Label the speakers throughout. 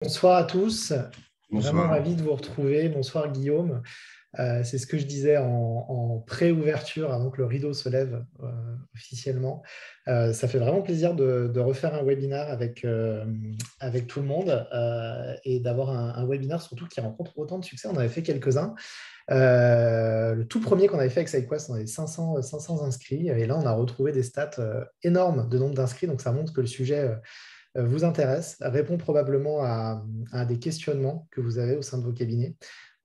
Speaker 1: Bonsoir à tous, vraiment
Speaker 2: Bonsoir.
Speaker 1: ravi de vous retrouver. Bonsoir Guillaume. C'est ce que je disais en pré-ouverture avant que le rideau se lève officiellement. Ça fait vraiment plaisir de refaire un webinaire avec tout le monde et d'avoir un webinaire surtout qui rencontre autant de succès. On avait fait quelques-uns. Le tout premier qu'on avait fait avec SideQuest, on avait 500 inscrits et là on a retrouvé des stats énormes de nombre d'inscrits, donc ça montre que le sujet vous intéresse, répond probablement à des questionnements que vous avez au sein de vos cabinets.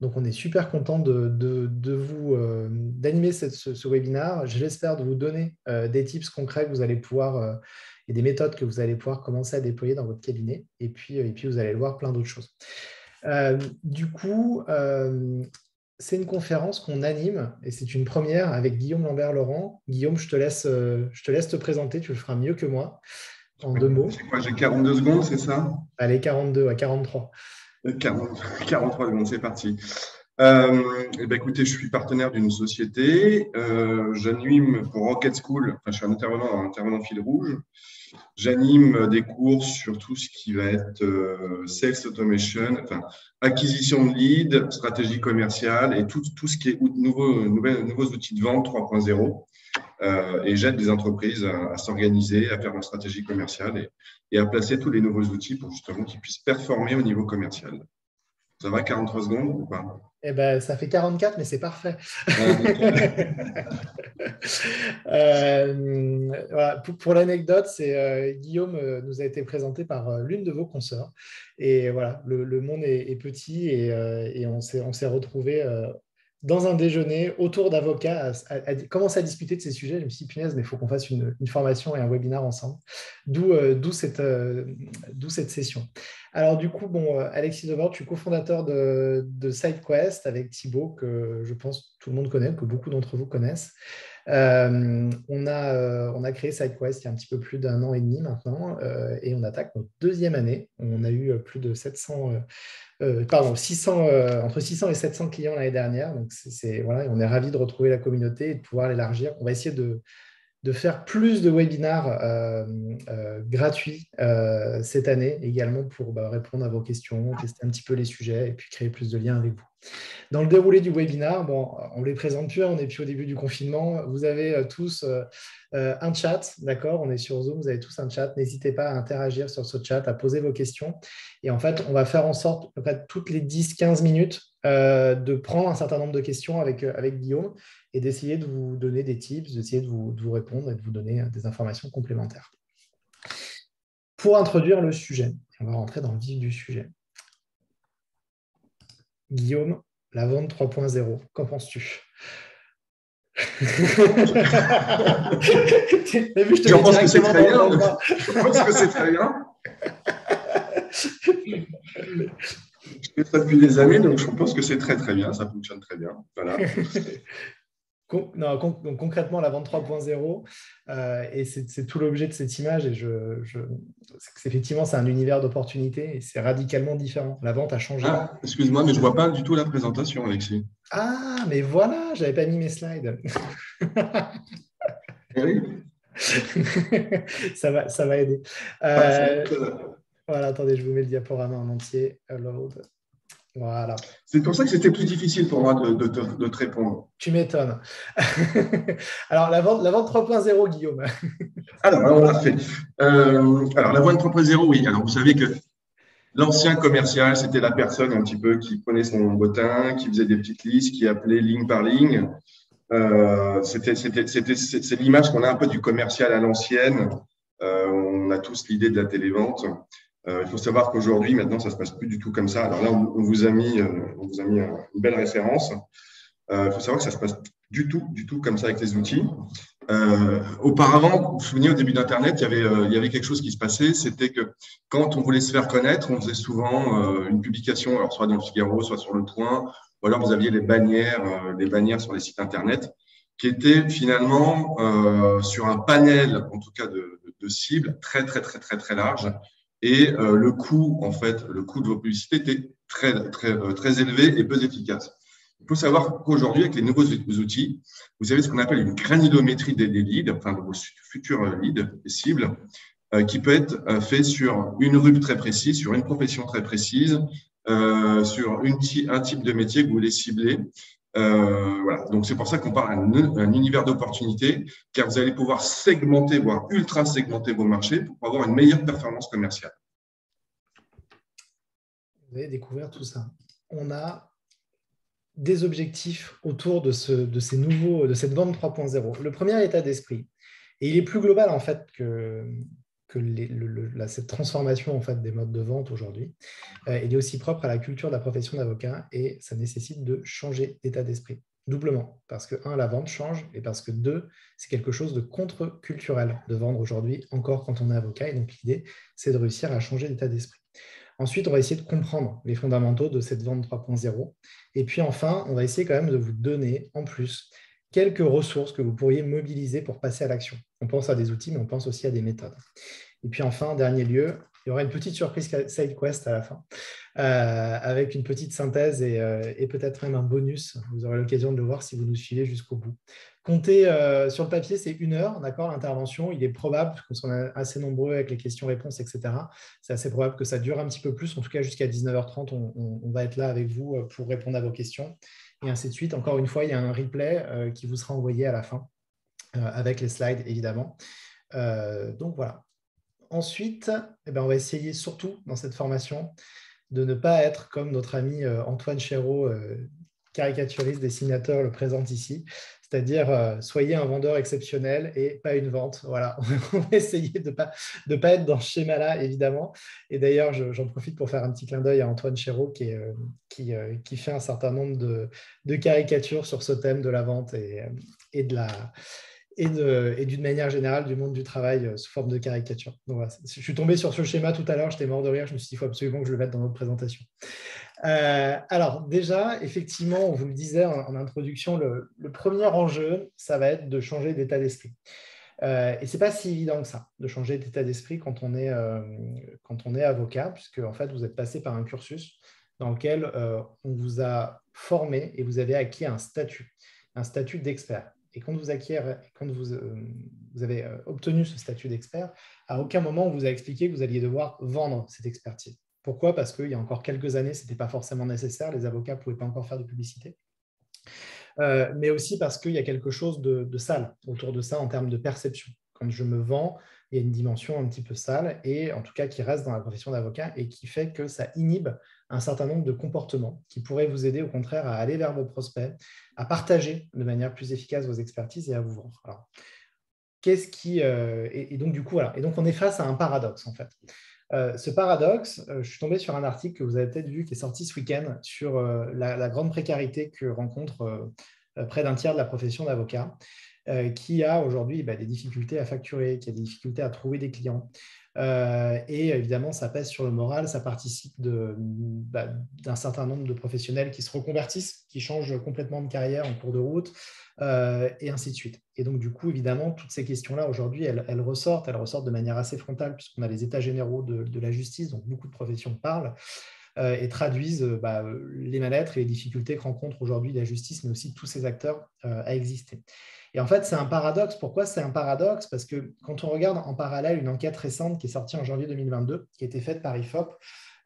Speaker 1: Donc, on est super content d'animer ce webinaire. J'espère de vous donner des tips concrets que vous allez pouvoir et des méthodes que vous allez pouvoir commencer à déployer dans votre cabinet. Et puis vous allez le voir plein d'autres choses. Du coup, c'est une conférence qu'on anime et c'est une première avec Guillaume Lambert-Laurent. Guillaume, je te laisse te présenter, tu le feras mieux que moi en deux mots.
Speaker 2: C'est quoi, j'ai 42 secondes, c'est ça?
Speaker 1: Allez, 42 à 43.
Speaker 2: 40 43 secondes, c'est parti. Eh ben, écoutez, je suis partenaire d'une société. J'anime pour Rocket School, enfin, je suis un intervenant fil rouge. J'anime des cours sur tout ce qui va être sales automation, enfin, acquisition de leads, stratégie commerciale et tout ce qui est nouveaux outils de vente 3.0. Et j'aide des entreprises à s'organiser, à faire leur stratégie commerciale et à placer tous les nouveaux outils pour justement qu'ils puissent performer au niveau commercial. Ça va, 43 secondes ou pas?
Speaker 1: Eh ben, ça fait 44, mais c'est parfait. Voilà. Pour l'anecdote, c'est Guillaume nous a été présenté par l'une de vos consoeurs. Et voilà, le monde est petit et on s'est retrouvés dans un déjeuner autour d'avocats à commencer à discuter de ces sujets. Je me suis dit, punaise, mais il faut qu'on fasse une formation et un webinaire ensemble. D'où cette session. Alors du coup, bon, Alexis Devord, je suis cofondateur de SideQuest avec Thibaut, que je pense tout le monde connaît, que beaucoup d'entre vous connaissent. On a créé SideQuest il y a un petit peu plus d'un an et demi maintenant et on attaque notre deuxième année. On a eu plus de 600, entre 600 et 700 clients l'année dernière. Donc, voilà, on est ravis de retrouver la communauté et de pouvoir l'élargir. On va essayer de faire plus de webinars gratuits cette année également pour répondre à vos questions, tester un petit peu les sujets et puis créer plus de liens avec vous. Dans le déroulé du webinaire, bon, on ne les présente plus, on n'est plus au début du confinement. Vous avez tous un chat, d'accord? On est sur Zoom, vous avez tous un chat. N'hésitez pas à interagir sur ce chat, à poser vos questions. Et en fait, on va faire en sorte, en fait, toutes les 10-15 minutes, de prendre un certain nombre de questions avec Guillaume et d'essayer de vous donner des tips, d'essayer de vous répondre et de vous donner des informations complémentaires. Pour introduire le sujet, on va rentrer dans le vif du sujet. Guillaume, la vente 3.0, qu'en penses-tu?
Speaker 2: Je pense que c'est très bien. Je pense que c'est très bien. Je fais ça depuis des années, donc je pense que c'est très très bien. Ça fonctionne très bien. Voilà.
Speaker 1: Donc, concrètement, la vente 3.0, et c'est tout l'objet de cette image, et effectivement, c'est un univers d'opportunités et c'est radicalement différent. La vente a changé.
Speaker 2: Ah, excuse-moi, mais je ne vois pas du tout la présentation, Alexis.
Speaker 1: Ah, mais voilà, je n'avais pas mis mes slides.
Speaker 2: Oui.
Speaker 1: Ça va aider. Voilà, attendez, je vous mets le diaporama en entier. Load. Voilà.
Speaker 2: C'est pour ça que c'était plus difficile pour moi de te répondre.
Speaker 1: Tu m'étonnes. Alors, la vente 3.0, Guillaume.
Speaker 2: Alors, on l'a fait. Alors, la vente 3.0, oui. Alors, vous savez que l'ancien commercial, c'était la personne un petit peu qui prenait son bottin, qui faisait des petites listes, qui appelait ligne par ligne. C'est l'image qu'on a un peu du commercial à l'ancienne. On a tous l'idée de la télévente. Il faut savoir qu'aujourd'hui, maintenant, ça ne se passe plus du tout comme ça. Alors là, on vous a mis une belle référence. Il faut savoir que ça se passe du tout comme ça avec les outils. Auparavant, vous vous souvenez, au début d'Internet, il y avait quelque chose qui se passait, c'était que quand on voulait se faire connaître, on faisait souvent une publication, alors soit dans le Figaro, soit sur Le Point, ou alors vous aviez les bannières sur les sites Internet, qui étaient finalement sur un panel, en tout cas de cibles, très, très, très, très, très large. Et le coût de vos publicités était très, très, très élevé et peu efficace. Il faut savoir qu'aujourd'hui, avec les nouveaux outils, vous avez ce qu'on appelle une granulométrie des leads, enfin de vos futurs leads, des cibles. qui peut être fait sur une rue très précise, sur une profession très précise, sur un type de métier que vous voulez cibler. Voilà. Donc, c'est pour ça qu'on parle d'un univers d'opportunités, car vous allez pouvoir segmenter, voire ultra segmenter vos marchés pour avoir une meilleure performance commerciale.
Speaker 1: Vous allez découvrir tout ça. On a des objectifs autour de cette vente 3.0. Le premier état d'esprit, et il est plus global en fait que cette transformation en fait, des modes de vente aujourd'hui. Il est aussi propre à la culture de la profession d'avocat et ça nécessite de changer d'état d'esprit. Doublement, parce que, un, la vente change et parce que, deux, c'est quelque chose de contre-culturel de vendre aujourd'hui, encore quand on est avocat. Et donc, l'idée, c'est de réussir à changer d'état d'esprit. Ensuite, on va essayer de comprendre les fondamentaux de cette vente 3.0. Et puis enfin, on va essayer quand même de vous donner en plus quelques ressources que vous pourriez mobiliser pour passer à l'action. On pense à des outils, mais on pense aussi à des méthodes. Et puis enfin, en dernier lieu, il y aura une petite surprise side quest à la fin, avec une petite synthèse et peut-être même un bonus. Vous aurez l'occasion de le voir si vous nous suivez jusqu'au bout. Comptez sur le papier, c'est 1 heure, d'accord, l'intervention. Il est probable, parce qu'on est assez nombreux avec les questions-réponses, etc. C'est assez probable que ça dure un petit peu plus. En tout cas, jusqu'à 19h30, on va être là avec vous pour répondre à vos questions. Et ainsi de suite. Encore une fois, il y a un replay qui vous sera envoyé à la fin, avec les slides, évidemment. Donc voilà. Ensuite, on va essayer surtout dans cette formation de ne pas être comme notre ami Antoine Chéreau, caricaturiste, dessinateur, le présente ici, c'est-à-dire soyez un vendeur exceptionnel et pas une vente. Voilà, on va essayer de ne pas être dans ce schéma-là, évidemment. Et d'ailleurs, j'en profite pour faire un petit clin d'œil à Antoine Chéreau qui fait un certain nombre de caricatures sur ce thème de la vente et d'une manière générale du monde du travail sous forme de caricature. Donc, voilà. Je suis tombé sur ce schéma tout à l'heure, j'étais mort de rire, je me suis dit il faut absolument que je le mette dans notre présentation. Alors déjà, effectivement, on vous le disait en introduction, le premier enjeu, ça va être de changer d'état d'esprit. Et ce n'est pas si évident que ça, de changer d'état d'esprit quand on est avocat, puisque en fait, vous êtes passé par un cursus dans lequel on vous a formé et vous avez acquis un statut d'expert. Et quand vous avez obtenu ce statut d'expert, à aucun moment on vous a expliqué que vous alliez devoir vendre cette expertise. Pourquoi? Parce qu'il y a encore quelques années, ce n'était pas forcément nécessaire, les avocats ne pouvaient pas encore faire de publicité. Mais aussi parce qu'il y a quelque chose de sale autour de ça en termes de perception. Quand je me vends, il y a une dimension un petit peu sale et en tout cas qui reste dans la profession d'avocat et qui fait que ça inhibe un certain nombre de comportements qui pourraient vous aider au contraire à aller vers vos prospects, à partager de manière plus efficace vos expertises et à vous vendre. Alors, et donc du coup, voilà. Et donc on est face à un paradoxe en fait. Ce paradoxe, je suis tombé sur un article que vous avez peut-être vu qui est sorti ce week-end sur la grande précarité que rencontre près d'un tiers de la profession d'avocat, qui a aujourd'hui des difficultés à facturer, qui a des difficultés à trouver des clients. Et évidemment, ça pèse sur le moral, ça participe d'un certain nombre de professionnels qui se reconvertissent, qui changent complètement de carrière en cours de route, et ainsi de suite. Et donc, du coup, évidemment, toutes ces questions-là, aujourd'hui, elles ressortent de manière assez frontale, puisqu'on a les états généraux de la justice, donc beaucoup de professions parlent et traduisent les mal-être et les difficultés que rencontre aujourd'hui la justice, mais aussi tous ces acteurs à exister. Et en fait, c'est un paradoxe. Pourquoi c'est un paradoxe? Parce que quand on regarde en parallèle une enquête récente qui est sortie en janvier 2022, qui a été faite par IFOP,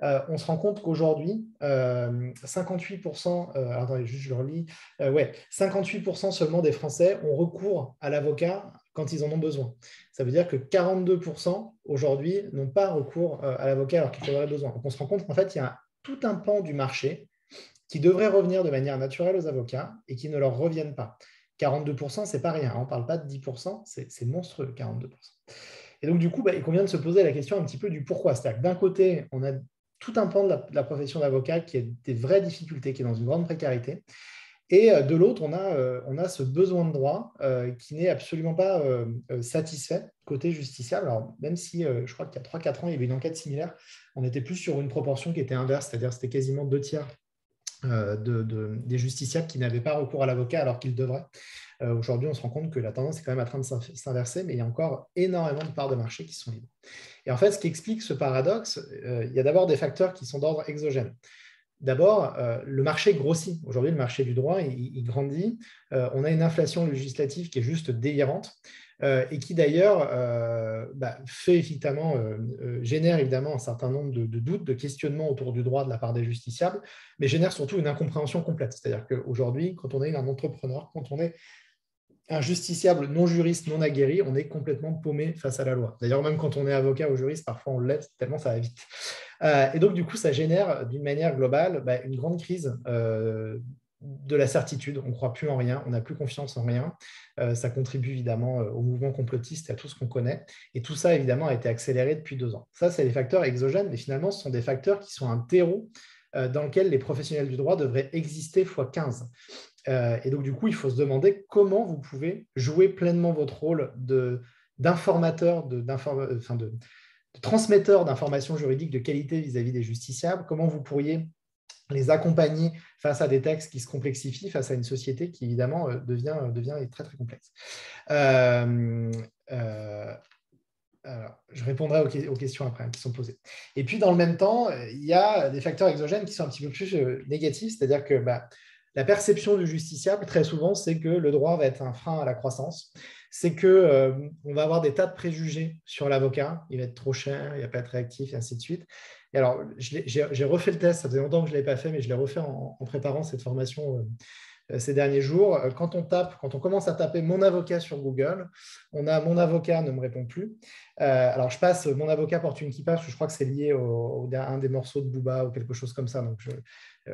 Speaker 1: on se rend compte qu'aujourd'hui, 58%, attendez, juste je le relis, 58% seulement des Français ont recours à l'avocat quand ils en ont besoin. Ça veut dire que 42% aujourd'hui n'ont pas recours à l'avocat alors qu'ils en auraient besoin. Donc on se rend compte qu'en fait, il y a tout un pan du marché qui devrait revenir de manière naturelle aux avocats et qui ne leur reviennent pas. 42%, ce n'est pas rien. On ne parle pas de 10%, c'est monstrueux, 42%. Et donc, du coup, il convient de se poser la question un petit peu du pourquoi. C'est-à-dire que d'un côté, on a tout un pan de la profession d'avocat qui a des vraies difficultés, qui est dans une grande précarité. Et de l'autre, on a ce besoin de droit qui n'est absolument pas satisfait côté justiciable. Alors, même si je crois qu'il y a 3-4 ans, il y avait une enquête similaire, on était plus sur une proportion qui était inverse, c'est-à-dire c'était quasiment 2 tiers des justiciables qui n'avaient pas recours à l'avocat alors qu'ils devraient. Aujourd'hui, on se rend compte que la tendance est quand même en train de s'inverser, mais il y a encore énormément de parts de marché qui sont libres. Et en fait, ce qui explique ce paradoxe, il y a d'abord des facteurs qui sont d'ordre exogène. D'abord, le marché grossit. Aujourd'hui, le marché du droit, il grandit. On a une inflation législative qui est juste délirante. et qui d'ailleurs génère évidemment un certain nombre de doutes, de questionnements autour du droit de la part des justiciables, mais génère surtout une incompréhension complète. C'est-à-dire qu'aujourd'hui, quand on est un entrepreneur, quand on est un justiciable non juriste, non aguerri, on est complètement paumé face à la loi. D'ailleurs, même quand on est avocat ou juriste, parfois on l'est tellement ça va vite. Et donc, du coup, ça génère d'une manière globale une grande crise de la certitude. On ne croit plus en rien, on n'a plus confiance en rien. Ça contribue évidemment au mouvement complotiste et à tout ce qu'on connaît. Et tout ça, évidemment, a été accéléré depuis 2 ans. Ça, c'est les facteurs exogènes, mais finalement, ce sont des facteurs qui sont un terreau dans lequel les professionnels du droit devraient exister x 15. Et donc, du coup, il faut se demander comment vous pouvez jouer pleinement votre rôle d'informateur, de transmetteur d'informations juridiques de qualité vis-à-vis des justiciables, comment vous pourriez les accompagner face à des textes qui se complexifient, face à une société qui, évidemment, devient très, très complexe. Alors, je répondrai aux questions après qui sont posées. Et puis, dans le même temps, il y a des facteurs exogènes qui sont un petit peu plus négatifs, c'est-à-dire que la perception du justiciable, très souvent, c'est que le droit va être un frein à la croissance. C'est qu'on va avoir des tas de préjugés sur l'avocat. Il va être trop cher, il ne va pas être réactif, et ainsi de suite. Et alors, j'ai refait le test. Ça faisait longtemps que je ne l'avais pas fait, mais je l'ai refait en préparant cette formation ces derniers jours. Quand on commence à taper mon avocat sur Google, on a mon avocat ne me répond plus. Alors, je passe mon avocat porte une kippa, parce que je crois que c'est lié à un des morceaux de Booba ou quelque chose comme ça. Donc,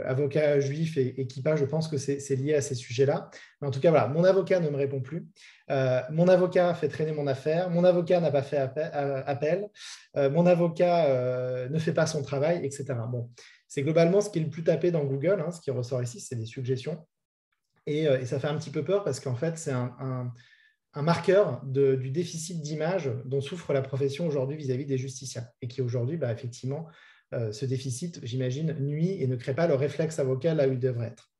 Speaker 1: avocat juif et kippa, je pense que c'est lié à ces sujets-là. Mais en tout cas, voilà, mon avocat ne me répond plus. Mon avocat fait traîner mon affaire. Mon avocat n'a pas fait appel. Mon avocat ne fait pas son travail, etc. Bon, c'est globalement ce qui est le plus tapé dans Google. Ce qui ressort ici, c'est des suggestions. Et ça fait un petit peu peur parce qu'en fait, c'est un marqueur du déficit d'image dont souffre la profession aujourd'hui vis-à-vis des justiciables. Et qui aujourd'hui, effectivement, ce déficit, j'imagine, nuit et ne crée pas le réflexe avocat là où il devrait être.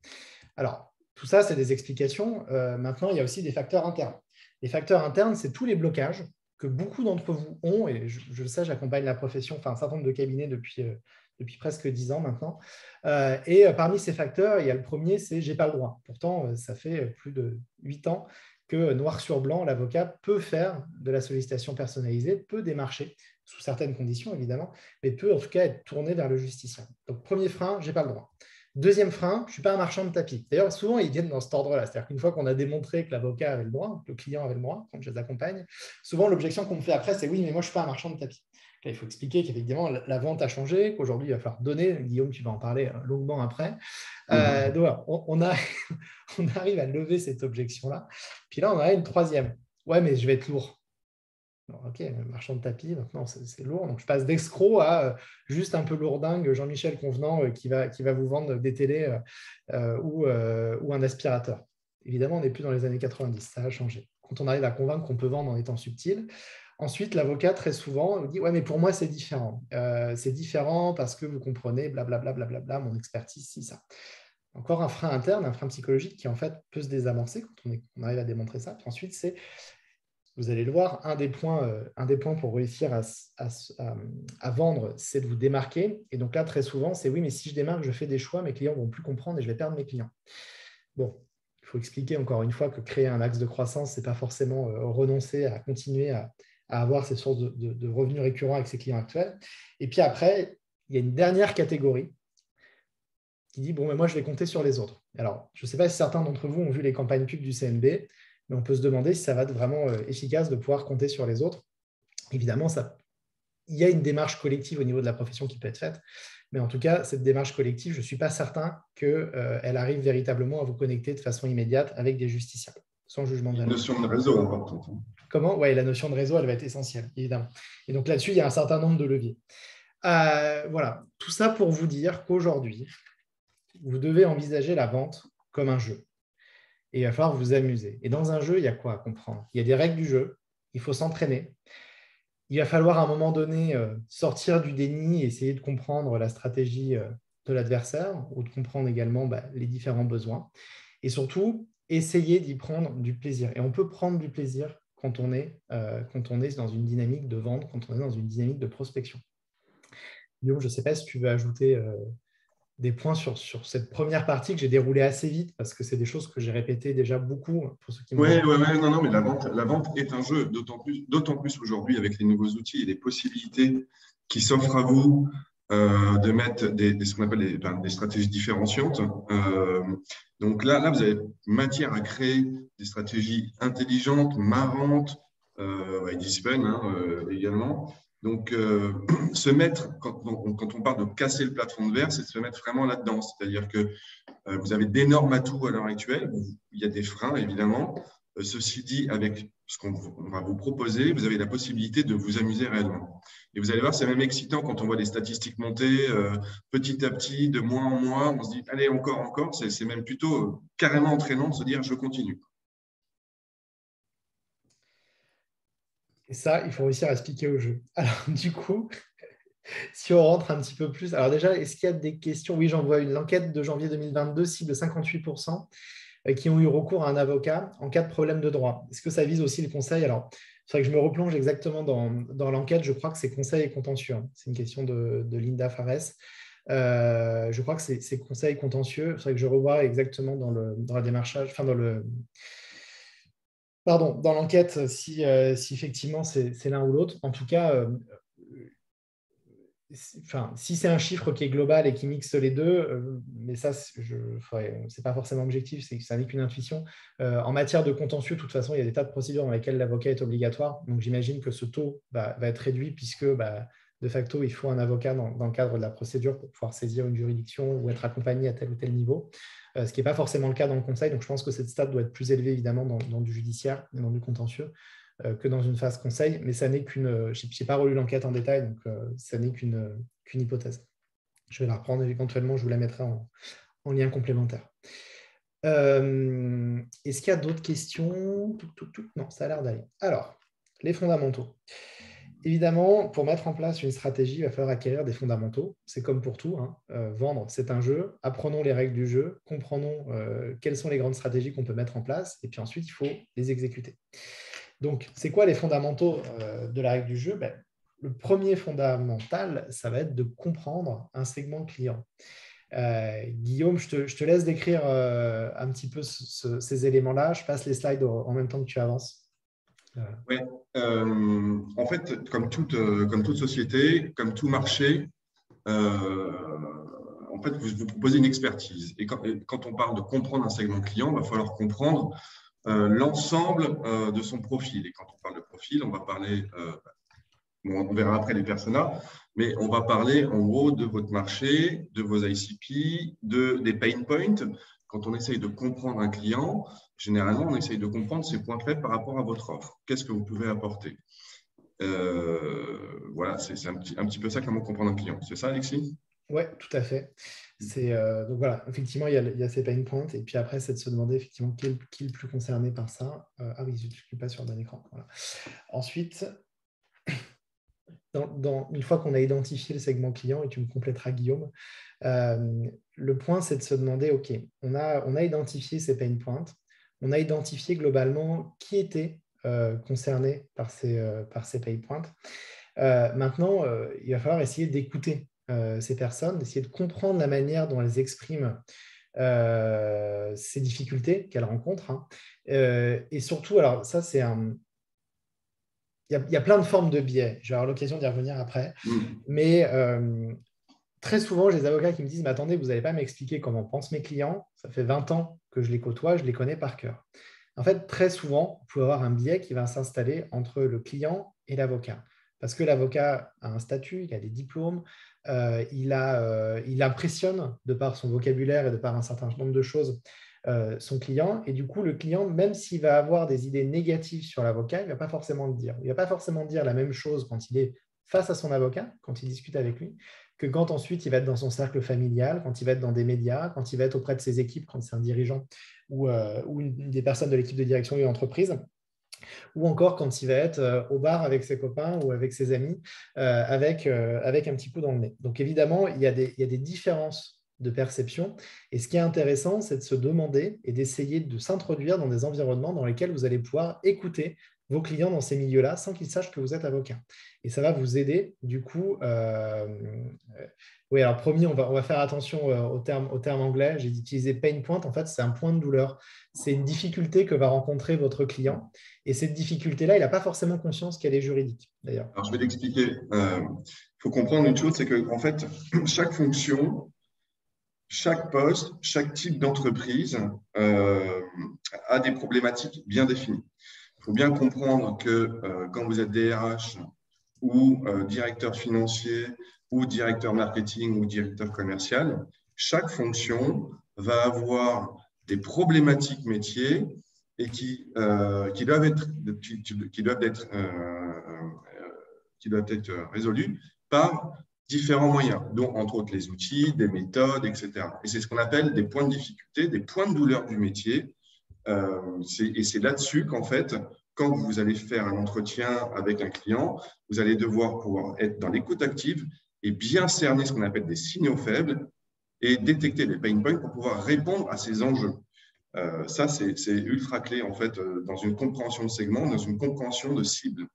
Speaker 1: Alors, tout ça, c'est des explications. Maintenant, il y a aussi des facteurs internes. Les facteurs internes, c'est tous les blocages que beaucoup d'entre vous ont, et je le sais, j'accompagne la profession, enfin un certain nombre de cabinets depuis presque 10 ans maintenant. Et parmi ces facteurs, il y a le premier, c'est « j'ai pas le droit ». Pourtant, ça fait plus de 8 ans que noir sur blanc, l'avocat peut faire de la sollicitation personnalisée, peut démarcher, sous certaines conditions évidemment, mais peut en tout cas être tourné vers le justiciable. Donc, premier frein, j'ai pas le droit. Deuxième frein, je ne suis pas un marchand de tapis. D'ailleurs, souvent, ils viennent dans cet ordre-là. C'est-à-dire qu'une fois qu'on a démontré que l'avocat avait le droit, que le client avait le droit, quand je les accompagne, souvent, l'objection qu'on me fait après, c'est « oui, mais moi, je ne suis pas un marchand de tapis ». Là, il faut expliquer qu'effectivement, la vente a changé, qu'aujourd'hui, il va falloir donner. Guillaume, tu vas en parler longuement après. Donc, voilà, on arrive à lever cette objection-là. Puis là, on a une troisième. « Ouais, mais je vais être lourd ». Ok, marchand de tapis, maintenant c'est lourd. Donc je passe d'escroc à juste un peu lourdingue, Jean-Michel Convenant qui va vous vendre des télés ou un aspirateur. Évidemment, on n'est plus dans les années 90, ça a changé. Quand on arrive à convaincre qu'on peut vendre en étant subtil, ensuite l'avocat très souvent dit « ouais, mais pour moi c'est différent. C'est différent parce que vous comprenez, blablabla, blablabla, mon expertise, si, ça. » Encore un frein interne, un frein psychologique qui en fait peut se désamorcer quand on arrive à démontrer ça. Puis ensuite, c'est vous allez le voir, un des points pour réussir à vendre, c'est de vous démarquer. Et donc là, très souvent, c'est oui, mais si je démarque, je fais des choix, mes clients ne vont plus comprendre et je vais perdre mes clients. Bon, il faut expliquer encore une fois que créer un axe de croissance, ce n'est pas forcément renoncer à continuer à avoir ces sources de revenus récurrents avec ses clients actuels. Et puis après, il y a une dernière catégorie qui dit, bon, mais moi, je vais compter sur les autres. Alors, je ne sais pas si certains d'entre vous ont vu les campagnes pub du CNB, mais on peut se demander si ça va être vraiment efficace de pouvoir compter sur les autres. Évidemment, il y a une démarche collective au niveau de la profession qui peut être faite, mais en tout cas, cette démarche collective, je ne suis pas certain qu'elle arrive véritablement à vous connecter de façon immédiate avec des justiciables, sans jugement de valeur.
Speaker 2: Une notion de réseau importante.
Speaker 1: Comment ? Oui, la notion de réseau, elle va être essentielle, évidemment. Et donc là-dessus, il y a un certain nombre de leviers. Voilà, tout ça pour vous dire qu'aujourd'hui, vous devez envisager la vente comme un jeu. Et il va falloir vous amuser. Et dans un jeu, il y a quoi à comprendre ? Il y a des règles du jeu, il faut s'entraîner. Il va falloir à un moment donné sortir du déni et essayer de comprendre la stratégie de l'adversaire ou de comprendre également les différents besoins. Et surtout, essayer d'y prendre du plaisir. Et on peut prendre du plaisir quand on est dans une dynamique de vente, quand on est dans une dynamique de prospection. Guillaume, je ne sais pas si tu veux ajouter des points sur cette première partie que j'ai déroulée assez vite parce que c'est des choses que j'ai répétées déjà beaucoup pour ceux qui me
Speaker 2: Oui,
Speaker 1: rejoignent.
Speaker 2: non, non, mais la vente est un jeu, d'autant plus aujourd'hui avec les nouveaux outils et les possibilités qui s'offrent à vous de mettre ce qu'on appelle des stratégies différenciantes. Donc là, vous avez matière à créer des stratégies intelligentes, marrantes, avec des spins également. Donc, se mettre, quand on parle de casser le plafond de verre, c'est de se mettre vraiment là-dedans. C'est-à-dire que vous avez d'énormes atouts à l'heure actuelle. Il y a des freins, évidemment. Ceci dit, avec ce qu'on va vous proposer, vous avez la possibilité de vous amuser réellement. Et vous allez voir, c'est même excitant quand on voit les statistiques monter petit à petit, de mois en mois. On se dit, allez, encore, encore. C'est même plutôt carrément entraînant de se dire, je continue.
Speaker 1: Et ça, il faut réussir à expliquer au jeu. Alors, du coup, si on rentre un petit peu plus, alors déjà, est-ce qu'il y a des questions? Oui, j'en vois une. L'enquête de janvier 2022 cible 58% qui ont eu recours à un avocat en cas de problème de droit. Est-ce que ça vise aussi le conseil? Alors, c'est vrai que je me replonge exactement dans l'enquête. Je crois que c'est conseil et contentieux. C'est une question de Linda Fares. Je crois que c'est conseil contentieux. C'est vrai que je revois exactement dans la démarchage, enfin dans l'enquête si effectivement c'est l'un ou l'autre. En tout cas, si c'est un chiffre qui est global et qui mixe les deux, mais ça, c'est pas forcément objectif, ça n'est qu'une intuition. En matière de contentieux, de toute façon, il y a des tas de procédures dans lesquelles l'avocat est obligatoire. Donc, j'imagine que ce taux va être réduit puisque, de facto, il faut un avocat dans le cadre de la procédure pour pouvoir saisir une juridiction ou être accompagné à tel ou tel niveau, ce qui n'est pas forcément le cas dans le conseil. Donc, je pense que cette stade doit être plus élevée, évidemment, dans du judiciaire et dans du contentieux que dans une phase conseil, mais ça n'est qu'une. Je n'ai pas relu l'enquête en détail, donc ça n'est qu'une hypothèse. Je vais la reprendre éventuellement, je vous la mettrai en lien complémentaire. Est-ce qu'il y a d'autres questions? Non, ça a l'air d'aller. Alors, les fondamentaux. Évidemment, pour mettre en place une stratégie, il va falloir acquérir des fondamentaux. C'est comme pour tout. Vendre, c'est un jeu. Apprenons les règles du jeu. Comprenons quelles sont les grandes stratégies qu'on peut mettre en place. Et puis ensuite, il faut les exécuter. Donc, c'est quoi les fondamentaux de la règle du jeu? Le premier fondamental, ça va être de comprendre un segment client. Guillaume, je te laisse décrire un petit peu ces éléments-là. Je passe les slides en même temps que tu avances.
Speaker 2: Ouais. En fait, comme toute société, comme tout marché, en fait, vous proposez une expertise. Et quand on parle de comprendre un segment client, il va falloir comprendre l'ensemble de son profil. Et quand on parle de profil, on va parler, on verra après les personas, mais on va parler en gros de votre marché, de vos ICP, des pain points. Quand on essaye de comprendre un client, généralement, on essaye de comprendre ses points faibles par rapport à votre offre. Qu'est-ce que vous pouvez apporter? Voilà, c'est un petit peu ça, comment comprendre un client. C'est ça, Alexis?
Speaker 1: Oui, tout à fait. Donc voilà, effectivement, il y a ces pain points. Et puis après, c'est de se demander effectivement qui est le plus concerné par ça. Ah oui, je ne suis pas sur d'un écran. Voilà. Ensuite, une fois qu'on a identifié le segment client, et tu me compléteras, Guillaume, le point, c'est de se demander, OK, on a identifié ces pain points, on a identifié globalement qui était concerné par ces pain points. Maintenant, il va falloir essayer d'écouter ces personnes, d'essayer de comprendre la manière dont elles expriment ces difficultés qu'elles rencontrent. Et surtout, alors ça, c'est il y a plein de formes de biais. Je vais avoir l'occasion d'y revenir après. Mais très souvent, j'ai des avocats qui me disent « Mais attendez, vous n'allez pas m'expliquer comment pensent mes clients. Ça fait 20 ans que je les côtoie, je les connais par cœur. » En fait, très souvent, vous pouvez avoir un biais qui va s'installer entre le client et l'avocat. Parce que l'avocat a un statut, il a des diplômes, il impressionne de par son vocabulaire et de par un certain nombre de choses son client. Et du coup, le client, même s'il va avoir des idées négatives sur l'avocat, il ne va pas forcément le dire. Il ne va pas forcément dire la même chose quand il est face à son avocat, quand il discute avec lui, que quand ensuite il va être dans son cercle familial, quand il va être dans des médias, quand il va être auprès de ses équipes, quand c'est un dirigeant ou une des personnes de l'équipe de direction d'une entreprise, ou encore quand il va être au bar avec ses copains ou avec ses amis, avec un petit coup dans le nez. Donc évidemment, il y a des différences de perception. Et ce qui est intéressant, c'est de se demander et d'essayer de s'introduire dans des environnements dans lesquels vous allez pouvoir écouter vos clients dans ces milieux-là sans qu'ils sachent que vous êtes avocat. Et ça va vous aider, du coup, Oui, alors promis, on va faire attention au terme anglais. J'ai utilisé pain point. En fait, c'est un point de douleur. C'est une difficulté que va rencontrer votre client. Et cette difficulté-là, il n'a pas forcément conscience qu'elle est juridique, d'ailleurs.
Speaker 2: Alors, je vais l'expliquer. Il faut comprendre une chose, c'est que en fait, chaque fonction, chaque poste, chaque type d'entreprise a des problématiques bien définies. Il faut bien comprendre que quand vous êtes DRH ou directeur financier ou directeur marketing ou directeur commercial, chaque fonction va avoir des problématiques métiers et qui doivent être résolues par différents moyens, dont entre autres les outils, des méthodes, etc. Et c'est ce qu'on appelle des points de difficulté, des points de douleur du métier. Et c'est là-dessus qu'en fait, quand vous allez faire un entretien avec un client, vous allez devoir pouvoir être dans l'écoute active et bien cerner ce qu'on appelle des signaux faibles et détecter des pain points pour pouvoir répondre à ces enjeux. Ça, c'est ultra clé en fait dans une compréhension de segment, dans une compréhension de cible.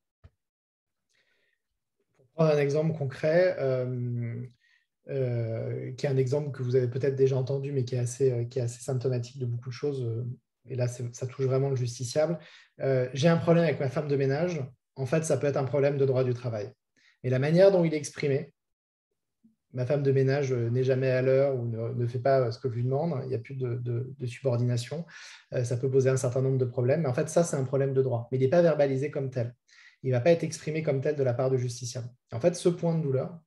Speaker 1: Pour prendre un exemple concret, qui est un exemple que vous avez peut-être déjà entendu, mais qui est assez symptomatique de beaucoup de choses. Et là, ça touche vraiment le justiciable. J'ai un problème avec ma femme de ménage. En fait, ça peut être un problème de droit du travail. Mais la manière dont il est exprimé, ma femme de ménage n'est jamais à l'heure ou ne fait pas ce que je lui demande, il n'y a plus de subordination, ça peut poser un certain nombre de problèmes. Mais en fait, ça, c'est un problème de droit. Mais il n'est pas verbalisé comme tel. Il ne va pas être exprimé comme tel de la part de justiciable. En fait, ce point de douleur,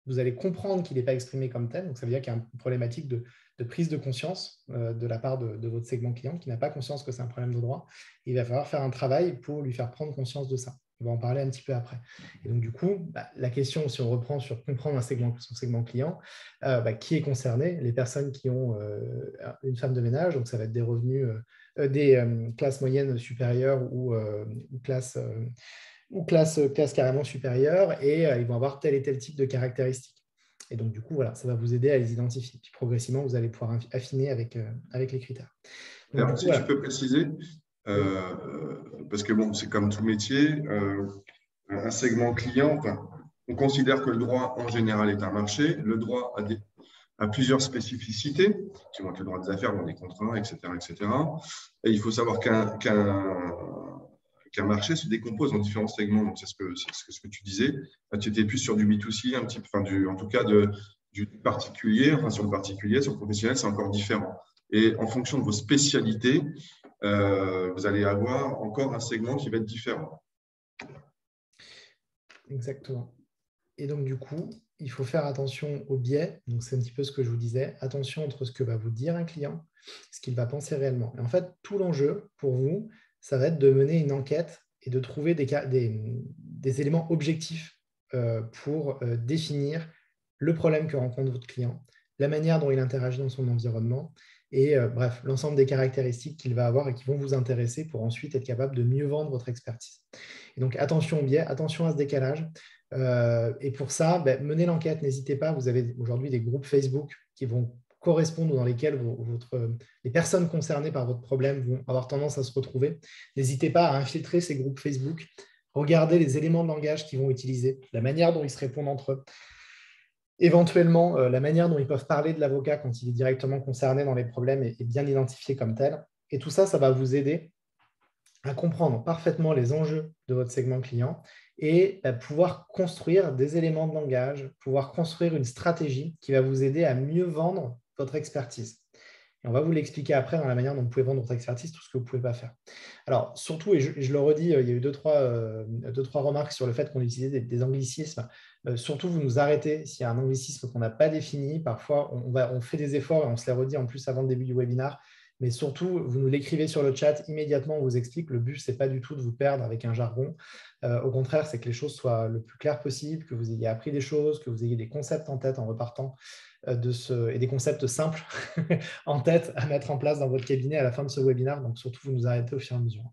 Speaker 1: vous allez comprendre qu'il n'est pas exprimé comme tel. Donc, ça veut dire qu'il y a une problématique de prise de conscience de la part de votre segment client qui n'a pas conscience que c'est un problème de droit. Il va falloir faire un travail pour lui faire prendre conscience de ça. On va en parler un petit peu après. Et donc, du coup, la question, si on reprend sur comprendre son segment client, qui est concerné? Les personnes qui ont une femme de ménage, donc ça va être des revenus, des classes moyennes supérieures ou classes carrément supérieures, et ils vont avoir tel et tel type de caractéristiques. Et donc, du coup, voilà, ça va vous aider à les identifier. Puis progressivement, vous allez pouvoir affiner avec les critères. Donc,
Speaker 2: Alors,
Speaker 1: du coup,
Speaker 2: si
Speaker 1: voilà.
Speaker 2: tu peux préciser, parce que bon, c'est comme tout métier, un segment client, on considère que le droit en général est un marché. Le droit a plusieurs spécificités, qui vont être le droit des affaires, dans des contrats, etc., etc. Et il faut savoir qu'un marché se décompose en différents segments. Donc, c'est ce que tu disais. Là, tu étais plus sur du B2C, un petit peu, en tout cas du particulier. Enfin, sur le particulier, sur le professionnel, c'est encore différent. Et en fonction de vos spécialités, vous allez avoir encore un segment qui va être différent.
Speaker 1: Exactement. Et donc, du coup, il faut faire attention au biais. Donc, c'est un petit peu ce que je vous disais. Attention entre ce que va vous dire un client, ce qu'il va penser réellement. Et en fait, tout l'enjeu pour vous, ça va être de mener une enquête et de trouver des éléments objectifs pour définir le problème que rencontre votre client, la manière dont il interagit dans son environnement et bref, l'ensemble des caractéristiques qu'il va avoir et qui vont vous intéresser pour ensuite être capable de mieux vendre votre expertise. Et donc, attention au biais, attention à ce décalage. Et pour ça, menez l'enquête, n'hésitez pas. Vous avez aujourd'hui des groupes Facebook qui vont correspondre, dans lesquels les personnes concernées par votre problème vont avoir tendance à se retrouver. N'hésitez pas à infiltrer ces groupes Facebook. Regardez les éléments de langage qu'ils vont utiliser, la manière dont ils se répondent entre eux. Éventuellement, la manière dont ils peuvent parler de l'avocat quand il est directement concerné dans les problèmes est bien identifiée comme telle. Et tout ça, ça va vous aider à comprendre parfaitement les enjeux de votre segment client et à pouvoir construire des éléments de langage, pouvoir construire une stratégie qui va vous aider à mieux vendre votre expertise. Et on va vous l'expliquer après dans la manière dont vous pouvez vendre votre expertise, tout ce que vous ne pouvez pas faire. Alors, surtout, et je le redis, il y a eu deux, trois remarques sur le fait qu'on utilisait des anglicismes. Surtout, vous nous arrêtez s'il y a un anglicisme qu'on n'a pas défini. Parfois, on fait des efforts et on se les redit en plus avant le début du webinaire. Mais surtout, vous nous l'écrivez sur le chat, immédiatement, on vous explique. Le but, ce n'est pas du tout de vous perdre avec un jargon. Au contraire, c'est que les choses soient le plus claires possible, que vous ayez appris des choses, que vous ayez des concepts en tête en repartant et des concepts simples en tête à mettre en place dans votre cabinet à la fin de ce webinaire. Donc, surtout, vous nous arrêtez au fur et à mesure.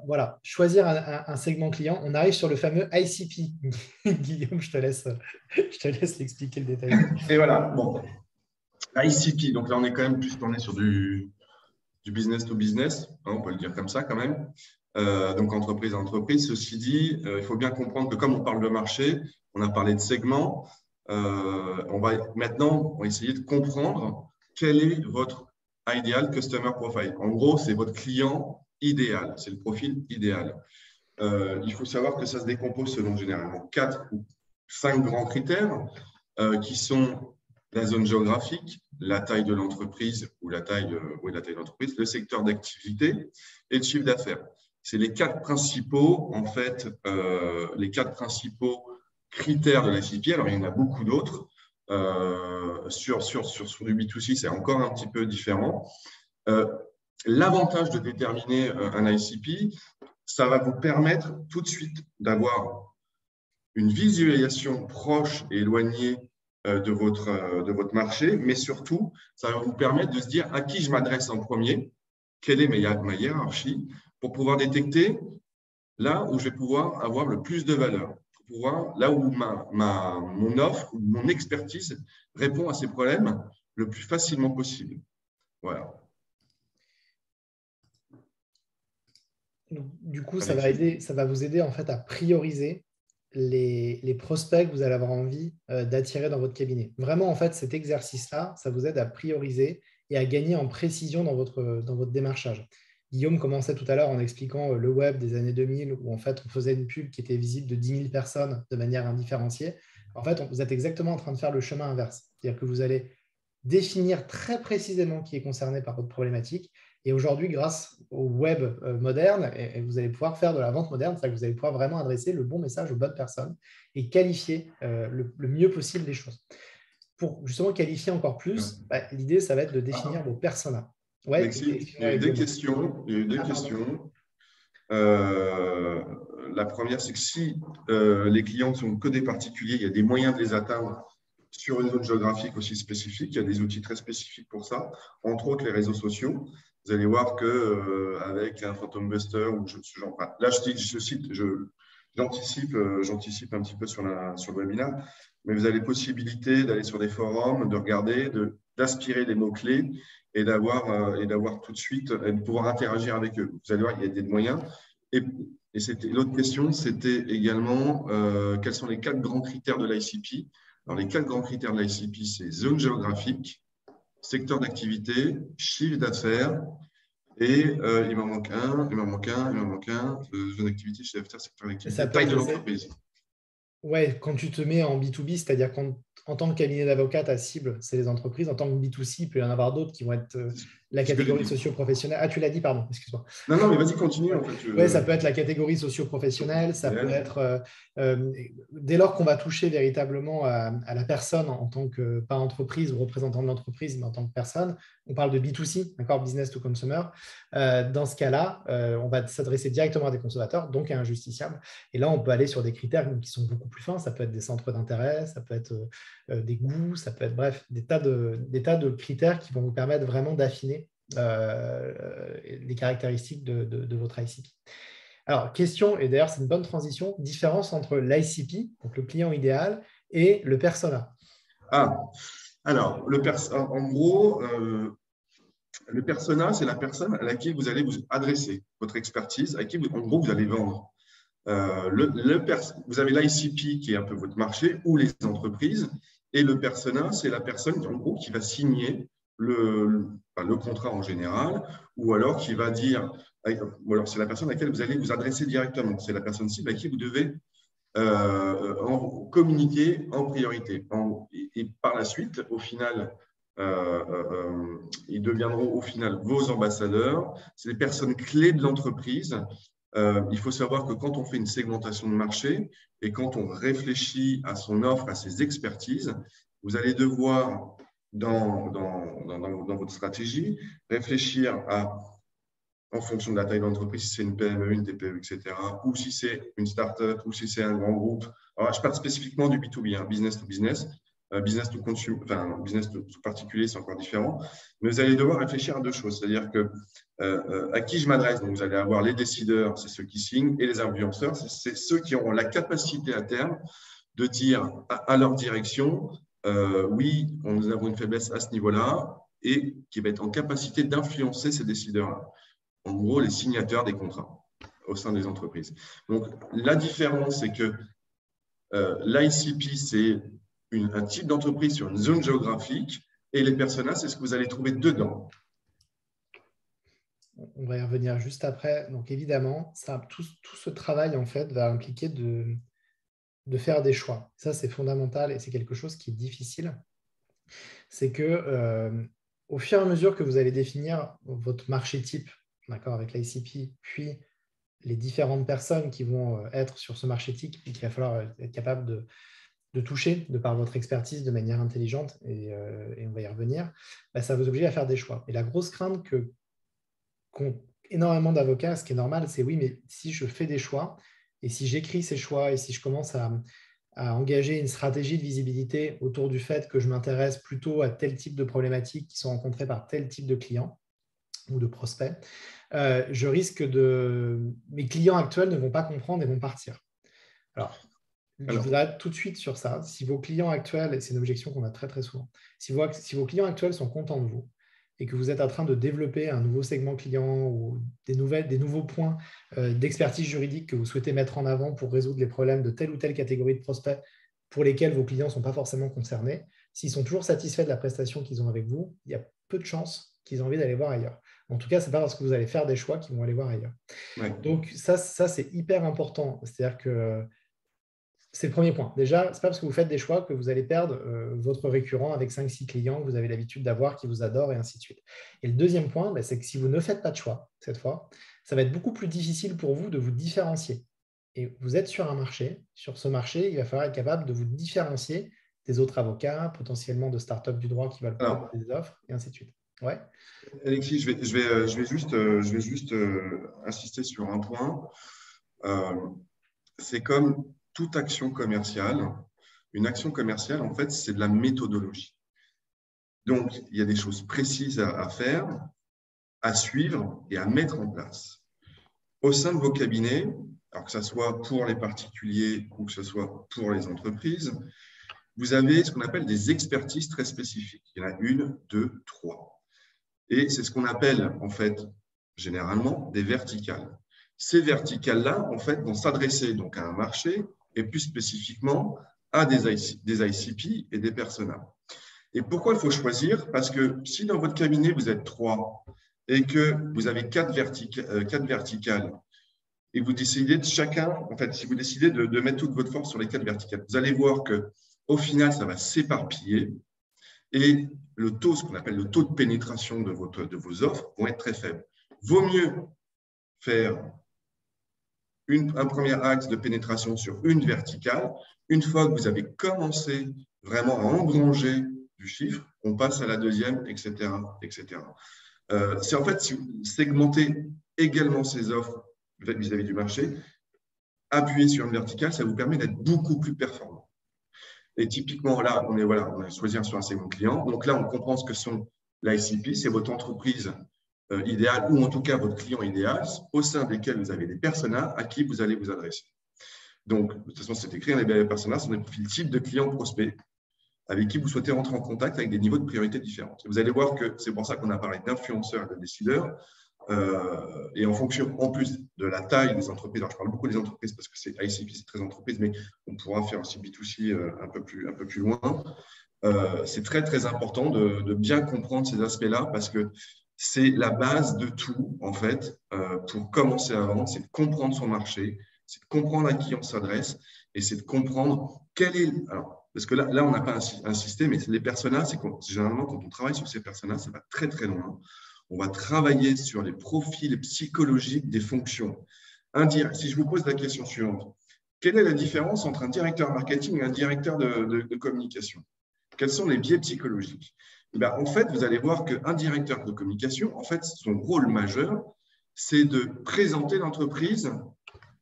Speaker 1: Voilà, choisir un segment client. On arrive sur le fameux ICP. Guillaume, je te laisse l'expliquer le détail.
Speaker 2: Et voilà, bon. ICP, donc là, on est quand même plus tourné sur du business to business, hein, on peut le dire comme ça quand même. donc entreprise à entreprise. Ceci dit, il faut bien comprendre que comme on parle de marché, on a parlé de segment, maintenant on va essayer de comprendre quel est votre ideal customer profile. En gros, c'est votre client idéal, c'est le profil idéal. Il faut savoir que ça se décompose selon généralement 4 ou 5 grands critères qui sont la zone géographique, la taille de l'entreprise ou la taille de l'entreprise, le secteur d'activité et le chiffre d'affaires. C'est les 4 principaux, en fait, les 4 principaux critères de l'ICP. Alors, il y en a beaucoup d'autres. Sur du B2C, c'est encore un petit peu différent. L'avantage de déterminer un ICP, ça va vous permettre tout de suite d'avoir une visualisation proche et éloignée de votre marché, mais surtout, ça va vous permettre de se dire à qui je m'adresse en premier, quelle est ma hiérarchie, pour pouvoir détecter là où je vais pouvoir avoir le plus de valeur, pour pouvoir, là où mon offre ou mon expertise répond à ces problèmes le plus facilement possible. Voilà.
Speaker 1: Du coup, ça va vous aider en fait à prioriser les prospects que vous allez avoir envie d'attirer dans votre cabinet. Vraiment, en fait, cet exercice-là, ça vous aide à prioriser et à gagner en précision dans votre démarchage. Guillaume commençait tout à l'heure en expliquant le web des années 2000 où en fait, on faisait une pub qui était visible de 10 000 personnes de manière indifférenciée. En fait, vous êtes exactement en train de faire le chemin inverse. C'est-à-dire que vous allez définir très précisément qui est concerné par votre problématique. Et aujourd'hui, grâce au web moderne, vous allez pouvoir faire de la vente moderne, c'est-à-dire que vous allez pouvoir vraiment adresser le bon message aux bonnes personnes et qualifier le mieux possible les choses. Pour justement qualifier encore plus, l'idée, ça va être de définir vos personas. Ouais,
Speaker 2: il y a eu deux questions. La première, c'est que si les clients ne sont que des particuliers, il y a des moyens de les atteindre sur une zone géographique aussi spécifique. Il y a des outils très spécifiques pour ça, entre autres les réseaux sociaux. Vous allez voir qu'avec un Phantom Buster, ou ce genre, là, j'anticipe un petit peu sur le webinaire, mais vous avez possibilité d'aller sur des forums, de regarder, d'aspirer des mots-clés et d'avoir tout de suite, et de pouvoir interagir avec eux. Vous allez voir, il y a des moyens. Et l'autre question, c'était également quels sont les 4 grands critères de l'ICP. Alors, les 4 grands critères de l'ICP, c'est zone géographique, secteur d'activité, chiffre d'affaires, et il m'en manque un, zone d'activité, chiffre d'affaires, secteur d'activité, taille de l'entreprise.
Speaker 1: Ouais, quand tu te mets en B2B, c'est-à-dire qu'en tant que cabinet d'avocat, ta cible, c'est les entreprises. En tant que B2C, il peut y en avoir d'autres qui vont être la catégorie socio-professionnelle. Ah, tu l'as dit, pardon, excuse-moi.
Speaker 2: Non, mais vas-y, continue. En fait,
Speaker 1: Oui, ça peut être la catégorie socio-professionnelle, ça peut être, dès lors qu'on va toucher véritablement à la personne en tant que, pas entreprise ou représentant de l'entreprise, mais en tant que personne, on parle de B2C, d'accord, business to consumer. Dans ce cas-là, on va s'adresser directement à des consommateurs, donc à un justiciable. Et là, on peut aller sur des critères qui sont beaucoup plus fins. Ça peut être des centres d'intérêt, ça peut être des goûts, ça peut être, bref, des tas de critères qui vont vous permettre vraiment d'affiner les caractéristiques de votre ICP. Alors, question, et d'ailleurs c'est une bonne transition, différence entre l'ICP, donc le client idéal, et le persona.
Speaker 2: Alors, en gros, le persona, c'est la personne à laquelle vous allez vous adresser, votre expertise, à qui en gros vous allez vendre. Vous avez l'ICP qui est un peu votre marché ou les entreprises, et le persona, c'est la personne en gros qui va signer le contrat en général, ou alors qui va dire, ou alors c'est la personne à laquelle vous allez vous adresser directement. C'est la personne cible à qui vous devez communiquer en priorité. Et par la suite, au final, ils deviendront au final vos ambassadeurs. C'est les personnes clés de l'entreprise. Il faut savoir que quand on fait une segmentation de marché et quand on réfléchit à son offre, à ses expertises, vous allez devoir, dans votre stratégie, réfléchir en fonction de la taille de l'entreprise, si c'est une PME, une TPE, etc., ou si c'est une start-up, ou si c'est un grand groupe. Alors, je parle spécifiquement du B2B, business to business. Business to consumer, enfin, business to particulier, c'est encore différent. Mais vous allez devoir réfléchir à 2 choses. C'est-à-dire que à qui je m'adresse. Donc, vous allez avoir les décideurs, c'est ceux qui signent, et les influenceurs, c'est ceux qui auront la capacité à terme de dire à leur direction, oui, nous avons une faiblesse à ce niveau-là, et qui va être en capacité d'influencer ces décideurs-là. En gros, les signataires des contrats. au sein des entreprises. Donc, la différence, c'est que l'ICP, c'est un type d'entreprise sur une zone géographique et les personas, c'est ce que vous allez trouver dedans.
Speaker 1: On va y revenir juste après. Donc, évidemment, tout ce travail, en fait, va impliquer de faire des choix. Ça, c'est fondamental et c'est quelque chose qui est difficile. C'est que au fur et à mesure que vous allez définir votre marché type, d'accord, avec l'ICP, puis les différentes personnes qui vont être sur ce marché type et qu'il va falloir être capable de toucher de par votre expertise de manière intelligente, et on va y revenir, bah, ça vous oblige à faire des choix. Et la grosse crainte qu'ont énormément d'avocats, ce qui est normal, c'est oui, mais si je fais des choix, et si j'écris ces choix, et si je commence à engager une stratégie de visibilité autour du fait que je m'intéresse plutôt à tel type de problématiques qui sont rencontrées par tel type de clients ou de prospects, je risque mes clients actuels ne vont pas comprendre et vont partir. Alors, je vous arrête tout de suite sur ça. Si vos clients actuels, et c'est une objection qu'on a très très souvent, si vos clients actuels sont contents de vous et que vous êtes en train de développer un nouveau segment client ou des nouveaux points d'expertise juridique que vous souhaitez mettre en avant pour résoudre les problèmes de telle ou telle catégorie de prospects pour lesquels vos clients ne sont pas forcément concernés, s'ils sont toujours satisfaits de la prestation qu'ils ont avec vous, il y a peu de chances qu'ils aient envie d'aller voir ailleurs. En tout cas, ce n'est pas parce que vous allez faire des choix qu'ils vont aller voir ailleurs. Ouais. Donc ça c'est hyper important. C'est-à-dire que c'est le premier point. Déjà, ce n'est pas parce que vous faites des choix que vous allez perdre votre récurrent avec 5-6 clients que vous avez l'habitude d'avoir, qui vous adorent, et ainsi de suite. Et le deuxième point, c'est que si vous ne faites pas de choix, cette fois, ça va être beaucoup plus difficile pour vous de vous différencier. Et vous êtes sur un marché. Sur ce marché, il va falloir être capable de vous différencier des autres avocats, potentiellement de startups du droit qui veulent proposer des offres, et ainsi de suite. Ouais.
Speaker 2: Alexis, je vais juste insister sur un point. C'est comme toute action commerciale. Une action commerciale, en fait, c'est de la méthodologie. Donc, il y a des choses précises à faire, à suivre et à mettre en place. Au sein de vos cabinets, alors que ce soit pour les particuliers ou que ce soit pour les entreprises, vous avez ce qu'on appelle des expertises très spécifiques. Il y en a 1, 2, 3. Et c'est ce qu'on appelle, en fait, généralement, des verticales. Ces verticales-là, en fait, vont s'adresser donc à un marché et plus spécifiquement à des ICP et des personas. Et pourquoi il faut choisir? Parce que si dans votre cabinet, vous êtes 3 et que vous avez 4 verticales et que vous décidez de chacun, en fait, si vous décidez de mettre toute votre force sur les 4 verticales, vous allez voir qu'au final, ça va s'éparpiller et le taux, ce qu'on appelle le taux de pénétration de vos offres, vont être très faibles. Vaut mieux faire un premier axe de pénétration sur une verticale. Une fois que vous avez commencé vraiment à engranger du chiffre, on passe à la deuxième, etc. etc. C'est en fait segmenter également ces offres vis-à-vis du marché, appuyer sur une verticale, ça vous permet d'être beaucoup plus performant. Et typiquement, là, on a choisi sur un segment client. Donc là, on comprend ce que sont l'ICP, c'est votre entreprise idéal ou en tout cas votre client idéal au sein desquels vous avez des personas à qui vous allez vous adresser. Donc, de toute façon, c'est écrit, les personas sont des profils types de clients prospects avec qui vous souhaitez rentrer en contact avec des niveaux de priorité différents. Et vous allez voir que c'est pour ça qu'on a parlé d'influenceurs et de décideurs. Et en fonction, en plus de la taille des entreprises, alors je parle beaucoup des entreprises parce que c'est ICP, c'est très entreprise, mais on pourra faire aussi B2C un peu plus loin. C'est très, très important de bien comprendre ces aspects-là parce que c'est la base de tout, en fait, pour commencer à vendre, c'est de comprendre son marché, c'est de comprendre à qui on s'adresse et c'est de comprendre quel est… Alors, parce que là on n'a pas un système, mais les personas, c'est généralement, quand on travaille sur ces personas, ça va très, très loin. On va travailler sur les profils psychologiques des fonctions. Si je vous pose la question suivante, quelle est la différence entre un directeur marketing et un directeur de communication? Quels sont les biais psychologiques? En fait, vous allez voir qu'un directeur de communication, en fait, son rôle majeur, c'est de présenter l'entreprise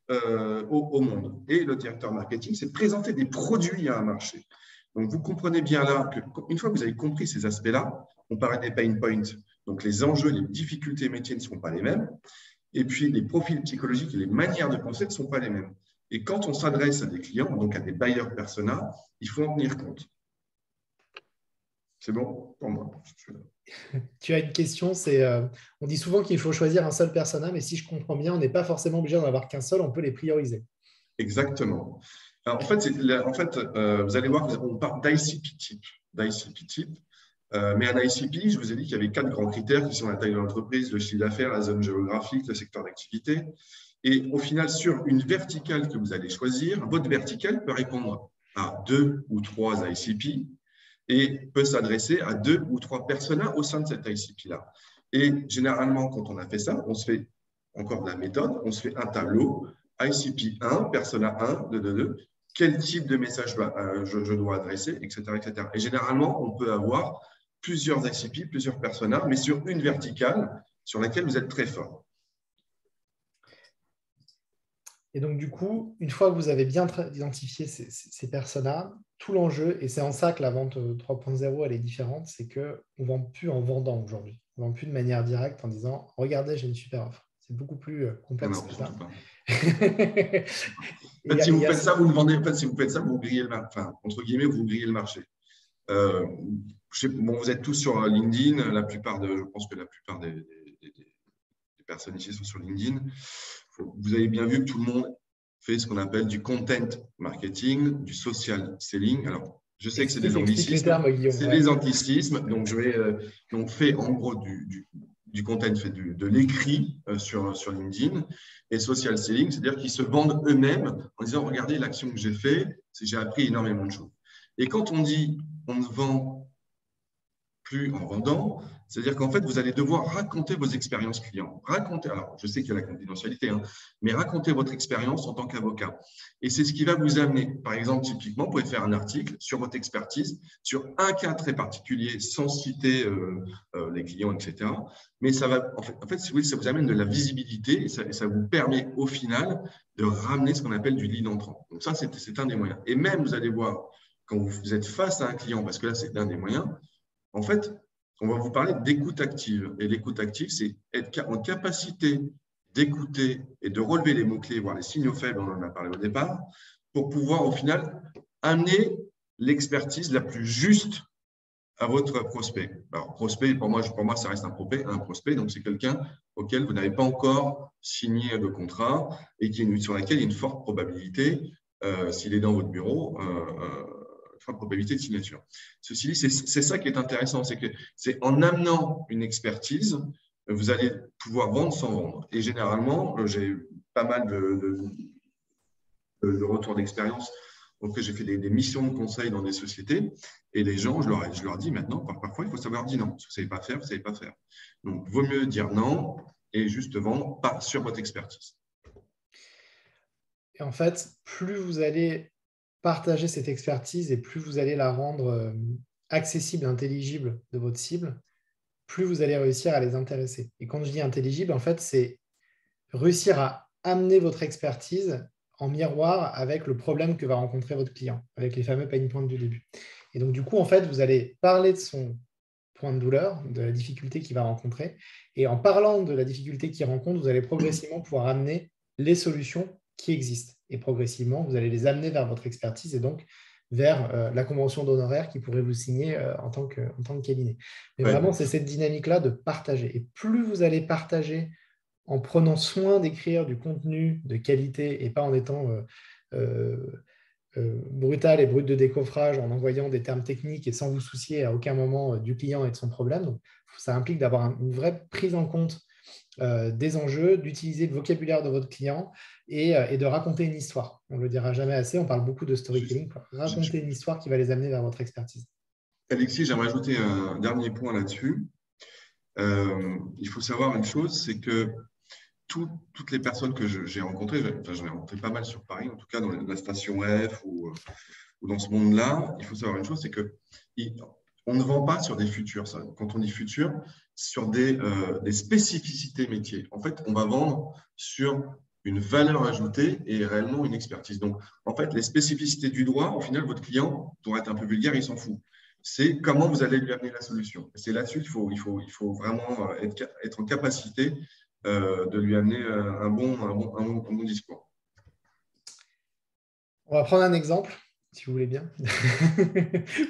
Speaker 2: au monde. Et le directeur marketing, c'est de présenter des produits à un marché. Donc, vous comprenez bien là qu'une fois que vous avez compris ces aspects-là, on parlait des pain points. Donc, les enjeux, les difficultés métiers ne sont pas les mêmes. Et puis, les profils psychologiques et les manières de penser ne sont pas les mêmes. Et quand on s'adresse à des clients, donc à des buyers persona, il faut en tenir compte. C'est bon pour moi.
Speaker 1: Tu as une question, on dit souvent qu'il faut choisir un seul persona, mais si je comprends bien, on n'est pas forcément obligé d'en avoir qu'un seul, on peut les prioriser.
Speaker 2: Exactement. Alors, vous allez voir qu'on parle d'ICP type. D'ICP type. Mais un ICP, je vous ai dit qu'il y avait 4 grands critères qui sont la taille de l'entreprise, le chiffre d'affaires, la zone géographique, le secteur d'activité. Et au final, sur une verticale que vous allez choisir, votre verticale peut répondre à 2 ou 3 ICP et peut s'adresser à 2 ou 3 personas au sein de cette ICP-là. Et généralement, quand on a fait ça, on se fait encore de la méthode, on se fait un tableau, ICP 1, persona 1, 2, 2, 2, quel type de message je dois adresser, etc., etc. Et généralement, on peut avoir plusieurs ICP, plusieurs personas, mais sur une verticale sur laquelle vous êtes très fort.
Speaker 1: Et donc, du coup, une fois que vous avez bien identifié ces personas, tout l'enjeu, et c'est en ça que la vente 3.0, elle est différente, c'est qu'on ne vend plus en vendant aujourd'hui. On ne vend plus de manière directe en disant « Regardez, j'ai une super offre ». C'est beaucoup plus complexe que ça.
Speaker 2: En fait, si vous faites ça, vous ne vendez. En fait, si vous faites ça, vous grillez le marché. Enfin, entre guillemets, vous grillez le marché. Vous êtes tous sur LinkedIn. Je pense que la plupart des personnes ici sont sur LinkedIn. Vous avez bien vu que tout le monde fait ce qu'on appelle du content marketing, du social selling. Alors, je sais que c'est des anglicismes. C'est des anglicismes. Donc, on fait en gros du content, fait de l'écrit sur LinkedIn. Et social selling, c'est-à-dire qu'ils se vendent eux-mêmes en disant, regardez l'action que j'ai faite, j'ai appris énormément de choses. Et quand on dit on ne vend plus en vendant, c'est-à-dire qu'en fait, vous allez devoir raconter vos expériences clients. Alors, je sais qu'il y a la confidentialité, mais raconter votre expérience en tant qu'avocat. Et c'est ce qui va vous amener, par exemple, typiquement, vous pouvez faire un article sur votre expertise, sur un cas très particulier, sans citer les clients, etc. Mais ça va, en fait, si vous voulez, ça vous amène de la visibilité et ça vous permet, au final, de ramener ce qu'on appelle du lead entrant. Donc ça, c'est un des moyens. Et même, vous allez voir, quand vous êtes face à un client, parce que là, c'est un des moyens, en fait, on va vous parler d'écoute active. Et l'écoute active, c'est être en capacité d'écouter et de relever les mots-clés, voire les signaux faibles, on en a parlé au départ, pour pouvoir, au final, amener l'expertise la plus juste à votre prospect. Alors, prospect, pour moi, ça reste un prospect. Donc, c'est quelqu'un auquel vous n'avez pas encore signé de contrat et sur laquelle il y a une forte probabilité, s'il est dans votre bureau, probabilité de signature. Ceci dit, c'est ça qui est intéressant, c'est que c'est en amenant une expertise, vous allez pouvoir vendre sans vendre. Et généralement, j'ai pas mal de retours d'expérience. Donc, j'ai fait des missions de conseil dans des sociétés et les gens, je leur dis maintenant, parfois, il faut savoir dire non. Si vous ne savez pas faire, vous ne savez pas faire. Donc, vaut mieux dire non et juste vendre pas sur votre expertise.
Speaker 1: Et en fait, plus vous allez partager cette expertise et plus vous allez la rendre accessible, intelligible de votre cible, plus vous allez réussir à les intéresser. Et quand je dis intelligible, en fait, c'est réussir à amener votre expertise en miroir avec le problème que va rencontrer votre client, avec les fameux pain points du début. Et donc, du coup, en fait, vous allez parler de son point de douleur, de la difficulté qu'il va rencontrer. Et en parlant de la difficulté qu'il rencontre, vous allez progressivement pouvoir amener les solutions qui existent. Et progressivement, vous allez les amener vers votre expertise et donc vers la convention d'honoraires qui pourrait vous signer en tant que cabinet. Mais vraiment, c'est cette dynamique-là de partager. Et plus vous allez partager en prenant soin d'écrire du contenu de qualité et pas en étant brutal et brut de décoffrage, en envoyant des termes techniques et sans vous soucier à aucun moment du client et de son problème. Donc, ça implique d'avoir une vraie prise en compte des enjeux, d'utiliser le vocabulaire de votre client et de raconter une histoire. On ne le dira jamais assez, on parle beaucoup de storytelling. Raconter une histoire qui va les amener vers votre expertise.
Speaker 2: Alexis, j'aimerais ajouter un dernier point là-dessus. Il faut savoir une chose, c'est que toutes les personnes que j'ai rencontrées, j'en ai rencontré pas mal sur Paris, en tout cas dans la station F ou dans ce monde-là, il faut savoir une chose, c'est que on ne vend pas sur des futurs. Ça. Quand on dit futur, sur des spécificités métiers. En fait, on va vendre sur une valeur ajoutée et réellement une expertise. Donc, en fait, les spécificités du droit, au final, votre client, pour être un peu vulgaire, il s'en fout. C'est comment vous allez lui amener la solution. C'est là-dessus qu'il faut vraiment être en capacité de lui amener un bon discours.
Speaker 1: On va prendre un exemple. si vous voulez bien.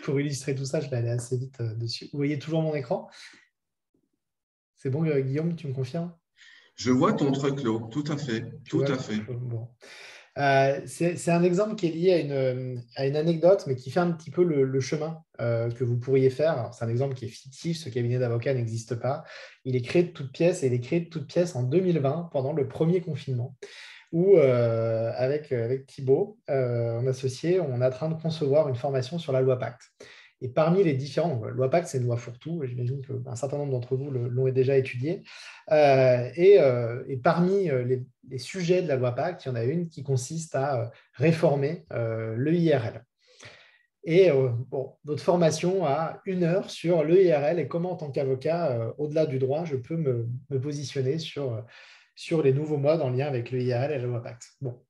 Speaker 1: Pour illustrer tout ça, je vais aller assez vite dessus. Vous voyez toujours mon écran? C'est bon, Guillaume, tu me confirmes?
Speaker 2: Je vois ton truc, Lo, tout à fait,
Speaker 1: Tu
Speaker 2: tout
Speaker 1: vois?
Speaker 2: à fait.
Speaker 1: Bon. C'est un exemple qui est lié à une anecdote, mais qui fait un petit peu le chemin que vous pourriez faire. C'est un exemple qui est fictif, ce cabinet d'avocats n'existe pas. Il est créé de toutes pièces et il est créé de toutes pièces en 2020, pendant le premier confinement, où avec Thibaut, mon associé, on est en train de concevoir une formation sur la loi Pacte. Et parmi les différents, donc, loi Pacte, c'est une loi fourre-tout, j'imagine qu'un certain nombre d'entre vous l'ont déjà étudié. Et parmi les sujets de la loi Pacte, il y en a une qui consiste à réformer l'EIRL. Et bon, notre formation a 1 heure sur l'EIRL et comment, en tant qu'avocat, au-delà du droit, je peux me positionner sur les nouveaux modes en lien avec l'EIRL et la loi Pacte. Bon,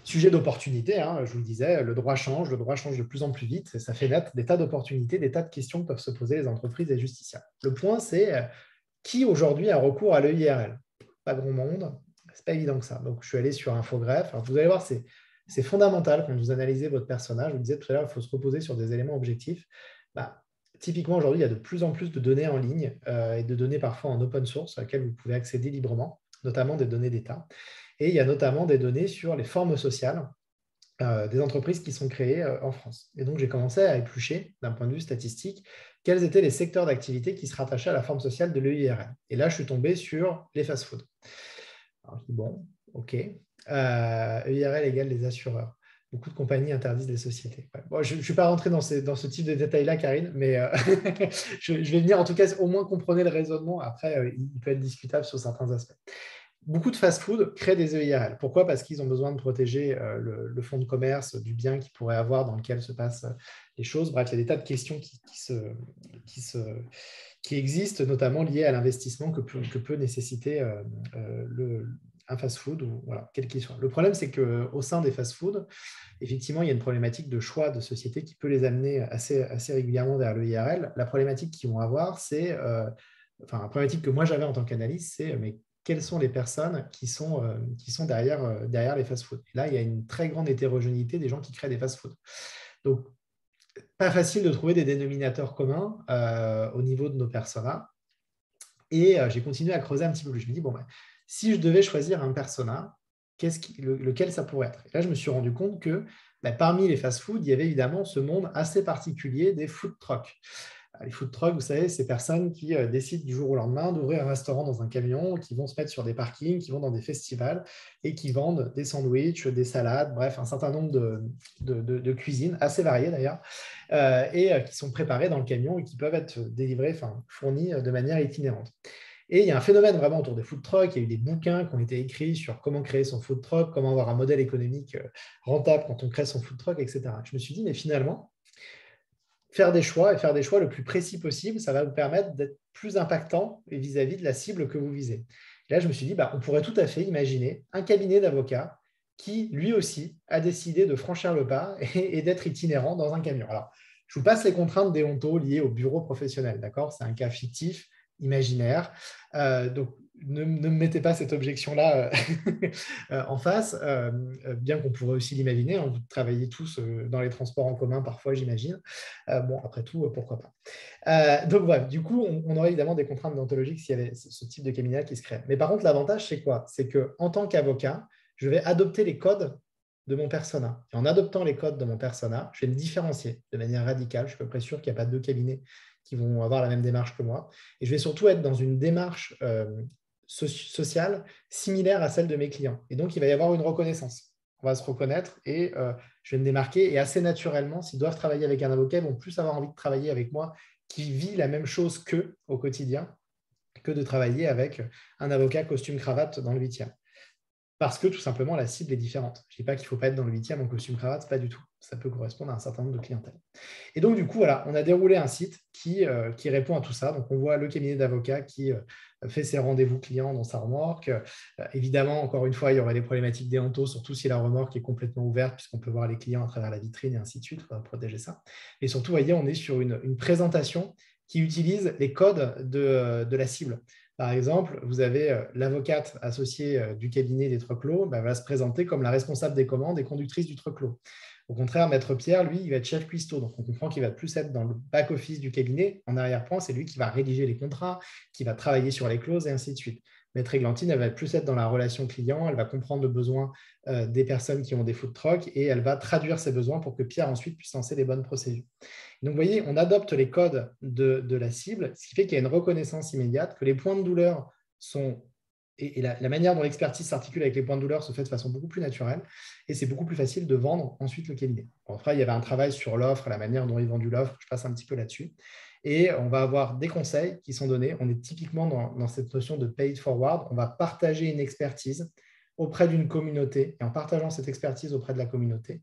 Speaker 1: sujet d'opportunité, hein, je vous le disais, le droit change de plus en plus vite, et ça fait naître des tas d'opportunités, des tas de questions que peuvent se poser les entreprises et les justiciables. Le point, c'est qui aujourd'hui a recours à l'EIRL? Pas grand monde, c'est pas évident que ça. Donc, je suis allé sur Infogreffe. Alors, vous allez voir, c'est fondamental quand vous analysez votre personnage. Je vous disais tout à l'heure, il faut se reposer sur des éléments objectifs. Bah, typiquement, aujourd'hui, il y a de plus en plus de données en ligne et de données parfois en open source à laquelles vous pouvez accéder librement, notamment des données d'État. Et il y a notamment des données sur les formes sociales des entreprises qui sont créées en France. Et donc, j'ai commencé à éplucher, d'un point de vue statistique, quels étaient les secteurs d'activité qui se rattachaient à la forme sociale de l'EIRL. Et là, je suis tombé sur les fast-foods. Alors, je dis, bon, OK. EIRL égale les assureurs. Beaucoup de compagnies interdisent les sociétés. Ouais. Bon, je ne suis pas rentré dans ce type de détails-là, Karine, mais je vais venir, en tout cas, au moins comprenez le raisonnement. Après, il peut être discutable sur certains aspects. Beaucoup de fast-food créent des EIRL. Pourquoi? Parce qu'ils ont besoin de protéger le fonds de commerce du bien qu'ils pourraient avoir dans lequel se passent les choses. Bref, il y a des tas de questions qui existent, notamment liées à l'investissement que peut nécessiter un fast-food, ou voilà, quel qu'il soit. Le problème, c'est qu'au sein des fast-food, effectivement, il y a une problématique de choix de société qui peut les amener assez régulièrement vers l'EIRL. La problématique qu'ils vont avoir, c'est, enfin, la problématique que moi j'avais en tant qu'analyste, c'est mais quelles sont les personnes qui sont derrière les fast-foods. Là, il y a une très grande hétérogénéité des gens qui créent des fast-foods. Donc, pas facile de trouver des dénominateurs communs au niveau de nos personas. Et j'ai continué à creuser un petit peu plus. Je me dis, bon, ben, si je devais choisir un persona, lequel ça pourrait être? Et là, je me suis rendu compte que parmi les fast-foods, il y avait évidemment ce monde assez particulier des food trucks. Les food trucks, vous savez, ces personnes qui décident du jour au lendemain d'ouvrir un restaurant dans un camion, qui vont se mettre sur des parkings, qui vont dans des festivals et qui vendent des sandwichs, des salades, bref, un certain nombre de cuisines, assez variées d'ailleurs, et qui sont préparées dans le camion et qui peuvent être délivrées, enfin fournies de manière itinérante. Et il y a un phénomène vraiment autour des food trucks. Il y a eu des bouquins qui ont été écrits sur comment créer son food truck, comment avoir un modèle économique rentable quand on crée son food truck, etc. Je me suis dit, mais finalement, faire des choix le plus précis possible, ça va vous permettre d'être plus impactant vis-à-vis de la cible que vous visez. Et là, je me suis dit, on pourrait tout à fait imaginer un cabinet d'avocats qui, lui aussi, a décidé de franchir le pas et d'être itinérant dans un camion. Alors, je vous passe les contraintes déonto liées au bureau professionnel, d'accord? C'est un cas fictif, imaginaire. Donc, ne me mettez pas cette objection-là en face, bien qu'on pourrait aussi l'imaginer. Vous travaillez tous dans les transports en commun parfois, j'imagine. Bon, après tout, pourquoi pas. Donc, bref, du coup, on aurait évidemment des contraintes déontologiques s'il y avait ce type de cabinet qui se crée. Mais par contre, l'avantage, c'est quoi? C'est qu'en tant qu'avocat, je vais adopter les codes de mon persona. Et en adoptant les codes de mon persona, je vais me différencier de manière radicale. Je suis à peu près sûr qu'il n'y a pas deux cabinets qui vont avoir la même démarche que moi. Et je vais surtout être dans une démarche sociale similaire à celle de mes clients. Et donc, il va y avoir une reconnaissance. On va se reconnaître et je vais me démarquer. Et assez naturellement, s'ils doivent travailler avec un avocat, ils vont plus avoir envie de travailler avec moi qui vit la même chose qu'eux au quotidien que de travailler avec un avocat costume-cravate dans le 8e. Parce que tout simplement, la cible est différente. Je ne dis pas qu'il ne faut pas être dans le 8e en costume-cravate, pas du tout. Ça peut correspondre à un certain nombre de clientèles. Et donc, du coup, voilà, on a déroulé un site qui répond à tout ça. Donc, on voit le cabinet d'avocats qui fait ses rendez-vous clients dans sa remorque. Évidemment, encore une fois, il y aurait des problématiques déonto, surtout si la remorque est complètement ouverte, puisqu'on peut voir les clients à travers la vitrine et ainsi de suite. Il faudra protéger ça. Et surtout, vous voyez, on est sur une présentation qui utilise les codes de la cible. Par exemple, vous avez l'avocate associée du cabinet des trucklots, va se présenter comme la responsable des commandes et conductrice du truckload. Au contraire, Maître Pierre, lui, il va être chef cuistot. Donc, on comprend qu'il va plus être dans le back-office du cabinet. En arrière-plan, c'est lui qui va rédiger les contrats, qui va travailler sur les clauses et ainsi de suite. Maître Églantine, elle va plus être dans la relation client, elle va comprendre le besoin des personnes qui ont des food trucks et elle va traduire ces besoins pour que Pierre ensuite puisse lancer les bonnes procédures. Donc, vous voyez, on adopte les codes de la cible, ce qui fait qu'il y a une reconnaissance immédiate, que les points de douleur sont… Et la manière dont l'expertise s'articule avec les points de douleur se fait de façon beaucoup plus naturelle et c'est beaucoup plus facile de vendre ensuite le cabinet. Après, il y avait un travail sur l'offre, la manière dont est vendue l'offre, je passe un petit peu là-dessus. Et on va avoir des conseils qui sont donnés. On est typiquement dans cette notion de paid forward. On va partager une expertise auprès d'une communauté et en partageant cette expertise auprès de la communauté,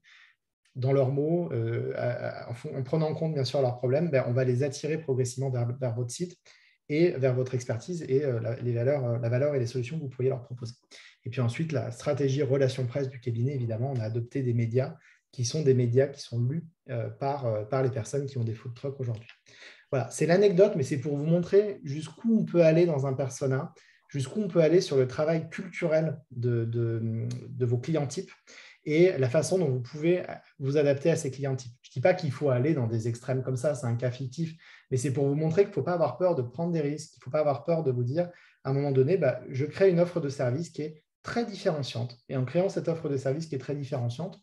Speaker 1: dans leurs mots, en prenant en compte bien sûr leurs problèmes, on va les attirer progressivement vers votre site et vers votre expertise et la valeur et les solutions que vous pourriez leur proposer. Et puis ensuite, la stratégie relation presse du cabinet, évidemment, on a adopté des médias qui sont lus par les personnes qui ont des food trucks aujourd'hui. Voilà, c'est l'anecdote, mais c'est pour vous montrer jusqu'où on peut aller dans un persona, jusqu'où on peut aller sur le travail culturel de vos clients types et la façon dont vous pouvez vous adapter à ces clients types. Je ne dis pas qu'il faut aller dans des extrêmes comme ça, c'est un cas fictif, mais c'est pour vous montrer qu'il ne faut pas avoir peur de prendre des risques, il ne faut pas avoir peur de vous dire, à un moment donné, je crée une offre de service qui est très différenciante. Et en créant cette offre de service qui est très différenciante,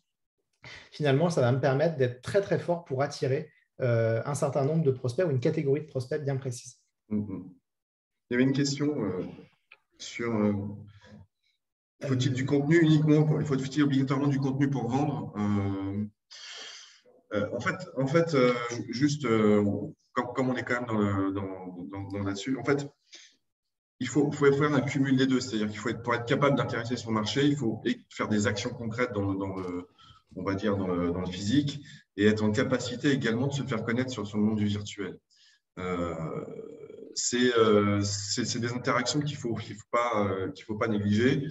Speaker 1: finalement, ça va me permettre d'être très, très fort pour attirer un certain nombre de prospects ou une catégorie de prospects bien précise.
Speaker 2: Il y avait une question sur… faut-il du contenu uniquement? Faut-il obligatoirement du contenu pour vendre? En fait, juste comme on est quand même dans là-dessus, en fait, il faut faire un cumul des deux. C'est-à-dire qu'il faut pour être capable d'intéresser son marché, il faut faire des actions concrètes on va dire dans le physique et être en capacité également de se faire connaître sur le monde du virtuel. C'est des interactions qu'il faut pas négliger.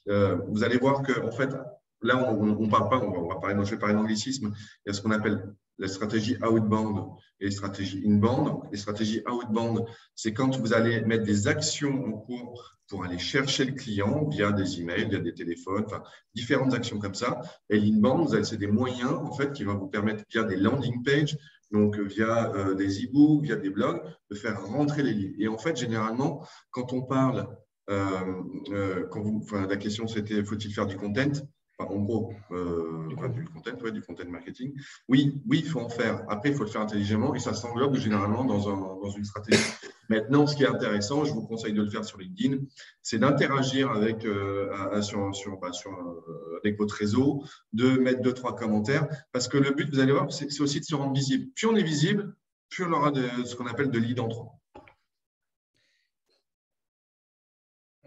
Speaker 2: Vous allez voir que en fait, là, on parle pas, on va parler, je vais parler d'anglicisme. Il y a ce qu'on appelle la stratégie outbound et les stratégies inbound. Les stratégies outbound, c'est quand vous allez mettre des actions en cours pour aller chercher le client via des emails, via des téléphones, enfin, différentes actions comme ça. Et l'inbound, c'est des moyens en fait qui vont vous permettre via des landing pages, donc via des e-books, via des blogs, de faire rentrer les leads. Et en fait, généralement, quand on parle, la question c'était faut-il faire du content? Enfin, en gros, du content marketing. Oui, il faut en faire. Après, il faut le faire intelligemment et ça s'englobe généralement dans une stratégie. Maintenant, ce qui est intéressant, je vous conseille de le faire sur LinkedIn, c'est d'interagir avec votre réseau, de mettre 2-3 commentaires, parce que le but, vous allez voir, c'est aussi de se rendre visible. Plus on est visible, plus on aura ce qu'on appelle de lead entrant.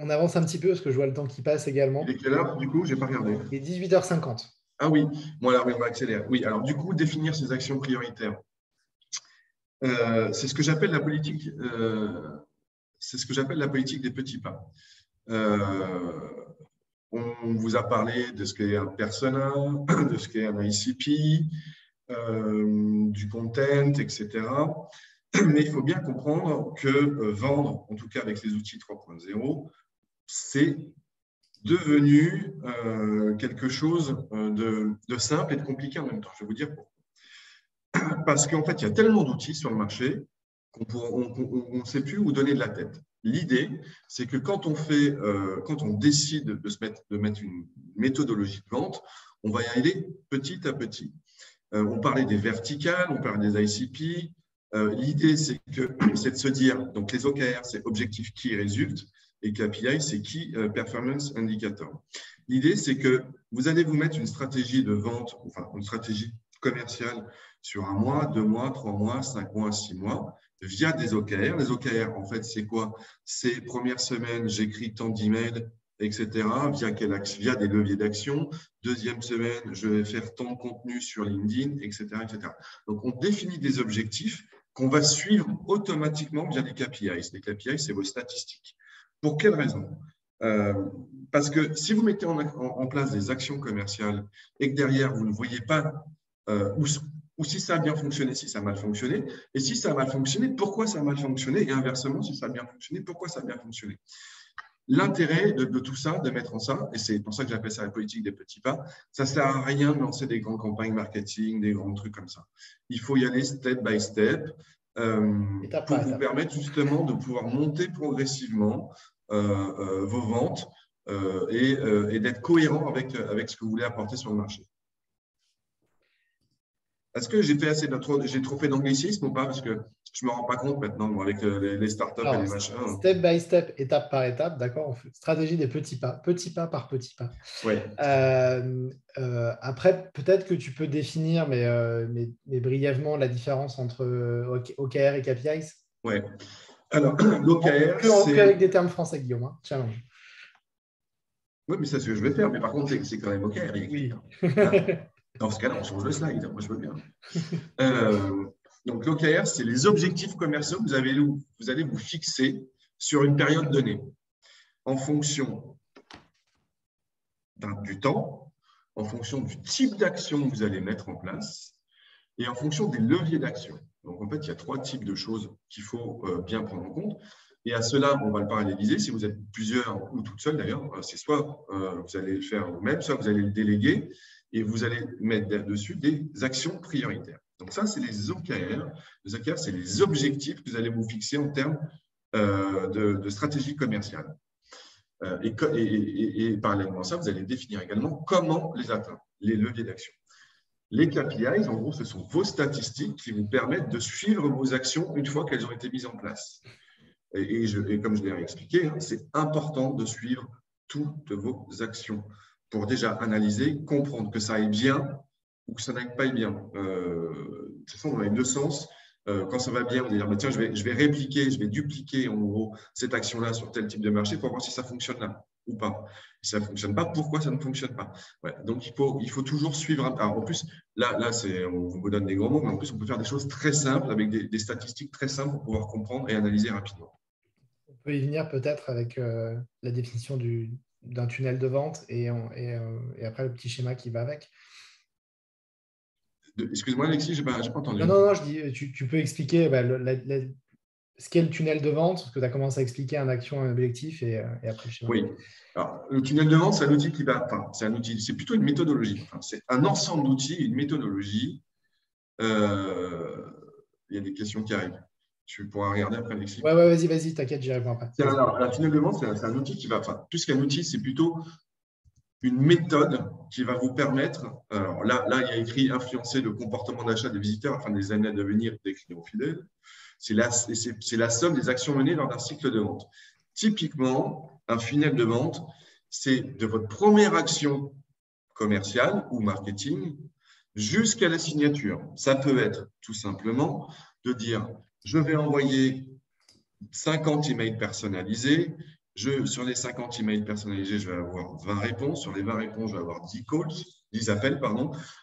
Speaker 1: On avance un petit peu parce que je vois le temps qui passe également.
Speaker 2: Il est quelle heure, du coup? Je n'ai pas regardé.
Speaker 1: Il est 18h50.
Speaker 2: Ah oui, bon alors on va accélérer. Oui, alors du coup, définir ses actions prioritaires. C'est ce que j'appelle la politique. C'est ce que j'appelle la politique des petits pas. On vous a parlé de ce qu'est un persona, de ce qu'est un ICP, du content, etc. Mais il faut bien comprendre que vendre, en tout cas avec les outils 3.0, c'est devenu quelque chose de simple et de compliqué en même temps. Je vais vous dire pourquoi. Parce qu'en fait, il y a tellement d'outils sur le marché qu'on ne sait plus où donner de la tête. L'idée, c'est que quand on décide de mettre une méthodologie de vente, on va y aller petit à petit. On parlait des verticales, on parlait des ICP. L'idée, c'est de se dire, donc les OKR, c'est Objectif Key Result, et KPI, c'est Key Performance Indicator. L'idée, c'est que vous allez vous mettre une stratégie de vente, enfin une stratégie commerciale sur 1 mois, 2 mois, 3 mois, 5 mois, 6 mois, via des OKR. Les OKR, en fait, c'est quoi? C'est première semaine, j'écris tant d'emails, etc., via des leviers d'action. Deuxième semaine, je vais faire tant de contenu sur LinkedIn, etc., etc. Donc, on définit des objectifs qu'on va suivre automatiquement via des KPIs. Les KPIs, c'est vos statistiques. Pour quelle raison? Parce que si vous mettez en place des actions commerciales et que derrière, vous ne voyez pas ou si ça a bien fonctionné, si ça a mal fonctionné, et si ça a mal fonctionné, pourquoi ça a mal fonctionné, et inversement, si ça a bien fonctionné, pourquoi ça a bien fonctionné. l'intérêt de tout ça, de mettre en ça, et c'est pour ça que j'appelle ça la politique des petits pas, ça ne sert à rien de lancer des grandes campagnes marketing, des grands trucs comme ça. Il faut y aller step by step pour vous permettre justement de pouvoir monter progressivement vos ventes et d'être cohérent avec ce que vous voulez apporter sur le marché. Est-ce que j'ai trop fait d'anglicisme ou pas? Parce que je ne me rends pas compte maintenant, moi, avec les startups et les machins.
Speaker 1: Step by step, étape par étape, d'accord? Stratégie des petits pas par petits pas.
Speaker 2: Ouais.
Speaker 1: Après, peut-être que tu peux définir, mais brièvement, la différence entre OKR et KPIs.
Speaker 2: Oui. Alors, l'OKR, c'est…
Speaker 1: Avec des termes français, Guillaume. Hein. Challenge.
Speaker 2: Oui, mais c'est ce que je vais faire. Mais par contre, c'est quand même OKR.
Speaker 1: Oui.
Speaker 2: Dans ce cas-là, on change le slide. Moi, je veux bien. Donc, l'OKR, c'est les objectifs commerciaux que vous allez vous fixer sur une période donnée en fonction du temps, en fonction du type d'action que vous allez mettre en place et en fonction des leviers d'action. Donc, en fait, il y a 3 types de choses qu'il faut bien prendre en compte. Et à cela, on va le paralléliser. Si vous êtes plusieurs ou toute seule, d'ailleurs, c'est soit vous allez le faire vous-même, soit vous allez le déléguer et vous allez mettre dessus des actions prioritaires. Donc, ça, c'est les OKR. Les OKR, c'est les objectifs que vous allez vous fixer en termes de stratégie commerciale. Et parallèlement à ça, vous allez définir également comment les atteindre, les leviers d'action. Les KPIs, en gros, ce sont vos statistiques qui vous permettent de suivre vos actions une fois qu'elles ont été mises en place. Et comme je l'ai expliqué, hein, c'est important de suivre toutes vos actions pour déjà analyser, comprendre que ça aille bien ou que ça n'aille pas bien. De toute façon, on a les 2 sens. Quand ça va bien, on va dire tiens, je vais répliquer, je vais dupliquer en gros cette action-là sur tel type de marché pour voir si ça fonctionne là ou pas. Si ça ne fonctionne pas, pourquoi ça ne fonctionne pas? Ouais, donc, il faut toujours suivre. Alors, en plus, là on vous donne des grands mots, mais en plus, on peut faire des choses très simples avec des statistiques très simples pour pouvoir comprendre et analyser rapidement.
Speaker 1: On peut y venir peut-être avec la définition d'un tunnel de vente et après le petit schéma qui va avec.
Speaker 2: Excuse-moi, Alexis, je n'ai pas entendu.
Speaker 1: Non, je dis, tu peux expliquer ce qu'est le tunnel de vente, parce que tu as commencé à expliquer un action, un objectif et après le schéma.
Speaker 2: Oui. Alors, le tunnel de vente, c'est un outil c'est plutôt une méthodologie. Enfin, c'est un ensemble d'outils, une méthodologie. Il y a des questions qui arrivent. Tu pourras regarder après, Alexis.
Speaker 1: Ouais, vas-y, t'inquiète, j'y réponds après.
Speaker 2: Un tunnel de vente, c'est un outil qui va… Enfin, plus qu'un outil, c'est plutôt une méthode qui va vous permettre… Alors là, il y a écrit « Influencer le comportement d'achat des visiteurs afin de les amener à devenir des clients fidèles ». C'est la somme des actions menées lors d'un cycle de vente. Typiquement, un funnel de vente, c'est de votre première action commerciale ou marketing jusqu'à la signature. Ça peut être tout simplement de dire « Je vais envoyer 50 emails personnalisés. Sur les 50 emails personnalisés, je vais avoir 20 réponses. Sur les 20 réponses, je vais avoir 10 appels.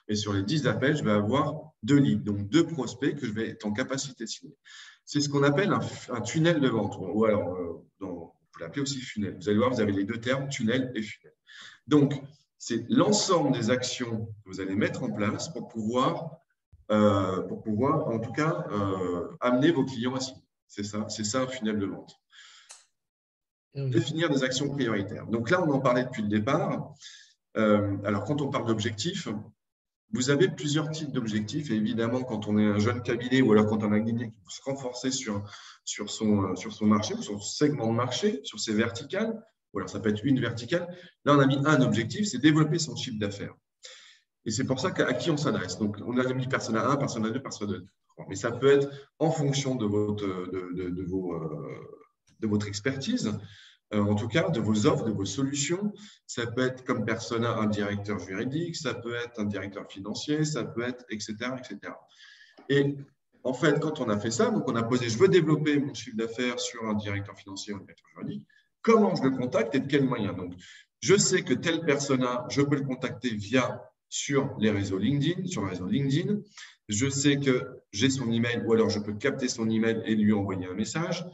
Speaker 2: Et sur les 10 appels, je vais avoir 2 leads, donc 2 prospects que je vais être en capacité de signer. C'est ce qu'on appelle un tunnel de vente. Ou alors, vous l'appelez aussi funnel. Vous allez voir, vous avez les 2 termes, tunnel et funnel. Donc, c'est l'ensemble des actions que vous allez mettre en place pour pouvoir en tout cas, amener vos clients à signer. C'est ça un funnel de vente. Définir des actions prioritaires. Donc là, on en parlait depuis le départ. Alors, quand on parle d'objectifs, vous avez plusieurs types d'objectifs. Et évidemment, quand on est un jeune cabinet ou alors quand on a un cabinet qui veut se renforcer sur son marché, ou son segment de marché, sur ses verticales, ou alors ça peut être une verticale, là, on a mis un objectif, c'est développer son chiffre d'affaires. Et c'est pour ça qu'à qui on s'adresse. Donc, on a mis persona 1, persona 2, persona 2. Mais ça peut être en fonction de votre expertise, en tout cas de vos offres, de vos solutions. Ça peut être comme persona un directeur juridique, ça peut être un directeur financier, ça peut être etc. etc. Et en fait, quand on a fait ça, donc on a posé « je veux développer mon chiffre d'affaires sur un directeur financier ou un directeur juridique », comment je le contacte et de quels moyens? Donc, je sais que tel persona, je peux le contacter sur le réseau LinkedIn. Je sais que j'ai son email ou alors je peux capter son email et lui envoyer un message.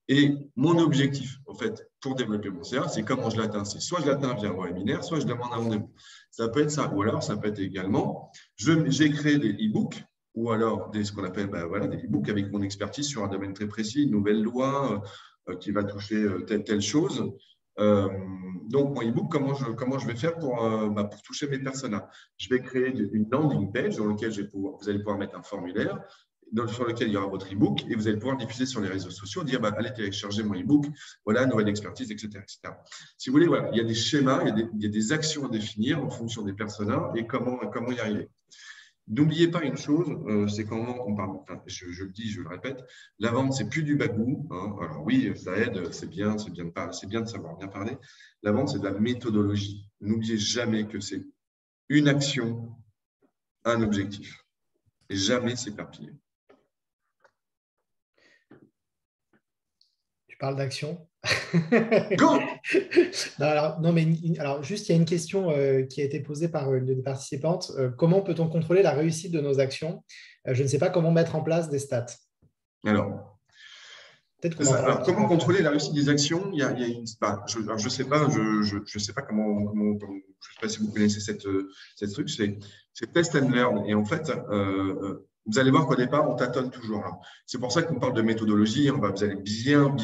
Speaker 2: Et mon objectif, en fait, pour développer mon CA, c'est comment je l'atteins. C'est soit je l'atteins via un webinaire, soit je demande un rendez-vous. Ça peut être ça. Ou alors, ça peut être également, j'ai créé des e-books ou alors ce qu'on appelle des e-books avec mon expertise sur un domaine très précis, une nouvelle loi qui va toucher telle chose. Donc, mon e-book, comment je vais faire pour toucher mes personas? Je vais créer une landing page dans laquelle vous allez pouvoir mettre un formulaire sur lequel il y aura votre e-book et vous allez pouvoir diffuser sur les réseaux sociaux, dire allez télécharger mon e-book, voilà, nouvelle expertise, etc., etc. Si vous voulez, voilà, il y a des schémas, il y a des actions à définir en fonction des personas et comment y arriver. N'oubliez pas une chose, c'est quand on parle, enfin, je le dis, je le répète, la vente, c'est plus du bagou. Hein. Alors oui, ça aide, c'est bien de parler, c'est bien de savoir bien parler. La vente, c'est de la méthodologie. N'oubliez jamais que c'est une action, un objectif. Et jamais s'éparpiller.
Speaker 1: Tu parles d'action.
Speaker 2: Go!
Speaker 1: Non, mais alors, juste, il y a une question qui a été posée par une des participantes. Comment peut-on contrôler la réussite de nos actions? Je ne sais pas comment mettre en place des stats.
Speaker 2: Alors,
Speaker 1: peut-être qu'on en parle.
Speaker 2: Comment contrôler la réussite des actions? Il y a une, je sais pas, je sais pas comment, je sais pas si vous connaissez cette truc, c'est test and learn. Et en fait, vous allez voir qu'au départ, on tâtonne toujours. C'est pour ça qu'on parle de méthodologie. Vous allez bien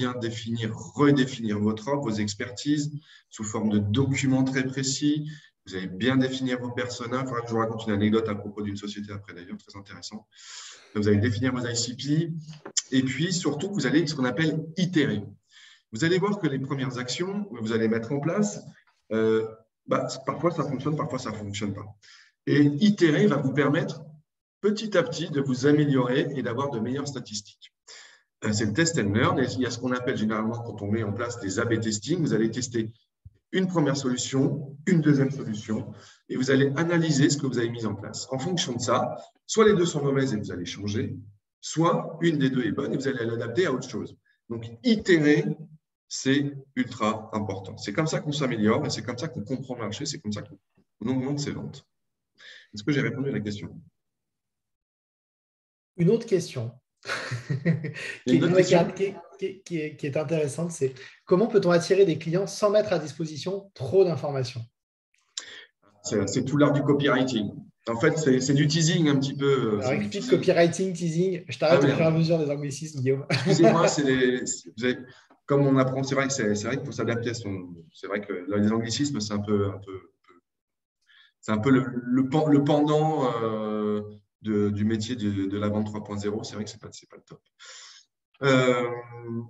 Speaker 2: redéfinir votre offre, vos expertises sous forme de documents très précis. Vous allez bien définir vos personas. Il faudra que je vous raconte une anecdote à propos d'une société après, d'ailleurs, très intéressant. Vous allez définir vos ICP. Et puis, surtout, vous allez ce qu'on appelle itérer. Vous allez voir que les premières actions que vous allez mettre en place, parfois ça fonctionne, parfois ça ne fonctionne pas. Et itérer va vous permettre petit à petit de vous améliorer et d'avoir de meilleures statistiques. C'est le test and learn. Et il y a ce qu'on appelle généralement, quand on met en place des A/B testing, vous allez tester une première solution, une deuxième solution, et vous allez analyser ce que vous avez mis en place. En fonction de ça, soit les deux sont mauvaises et vous allez changer, soit une des deux est bonne et vous allez l'adapter à autre chose. Donc, itérer, c'est ultra important. C'est comme ça qu'on s'améliore et c'est comme ça qu'on comprend le marché, c'est comme ça qu'on augmente ses ventes. Est-ce que j'ai répondu à la question?
Speaker 1: Une autre question qui est intéressante, c'est comment peut-on attirer des clients sans mettre à disposition trop d'informations?
Speaker 2: C'est tout l'art du copywriting. En fait, c'est du teasing un petit peu.
Speaker 1: Alors, explique copywriting, teasing. Je t'arrête au fur et à mesure des anglicismes, Guillaume.
Speaker 2: Excusez-moi, comme on apprend, c'est vrai qu'il faut s'adapter à c'est vrai que les anglicismes, c'est un peu le pendant du métier de la vente 3.0. C'est vrai que c'est pas le top.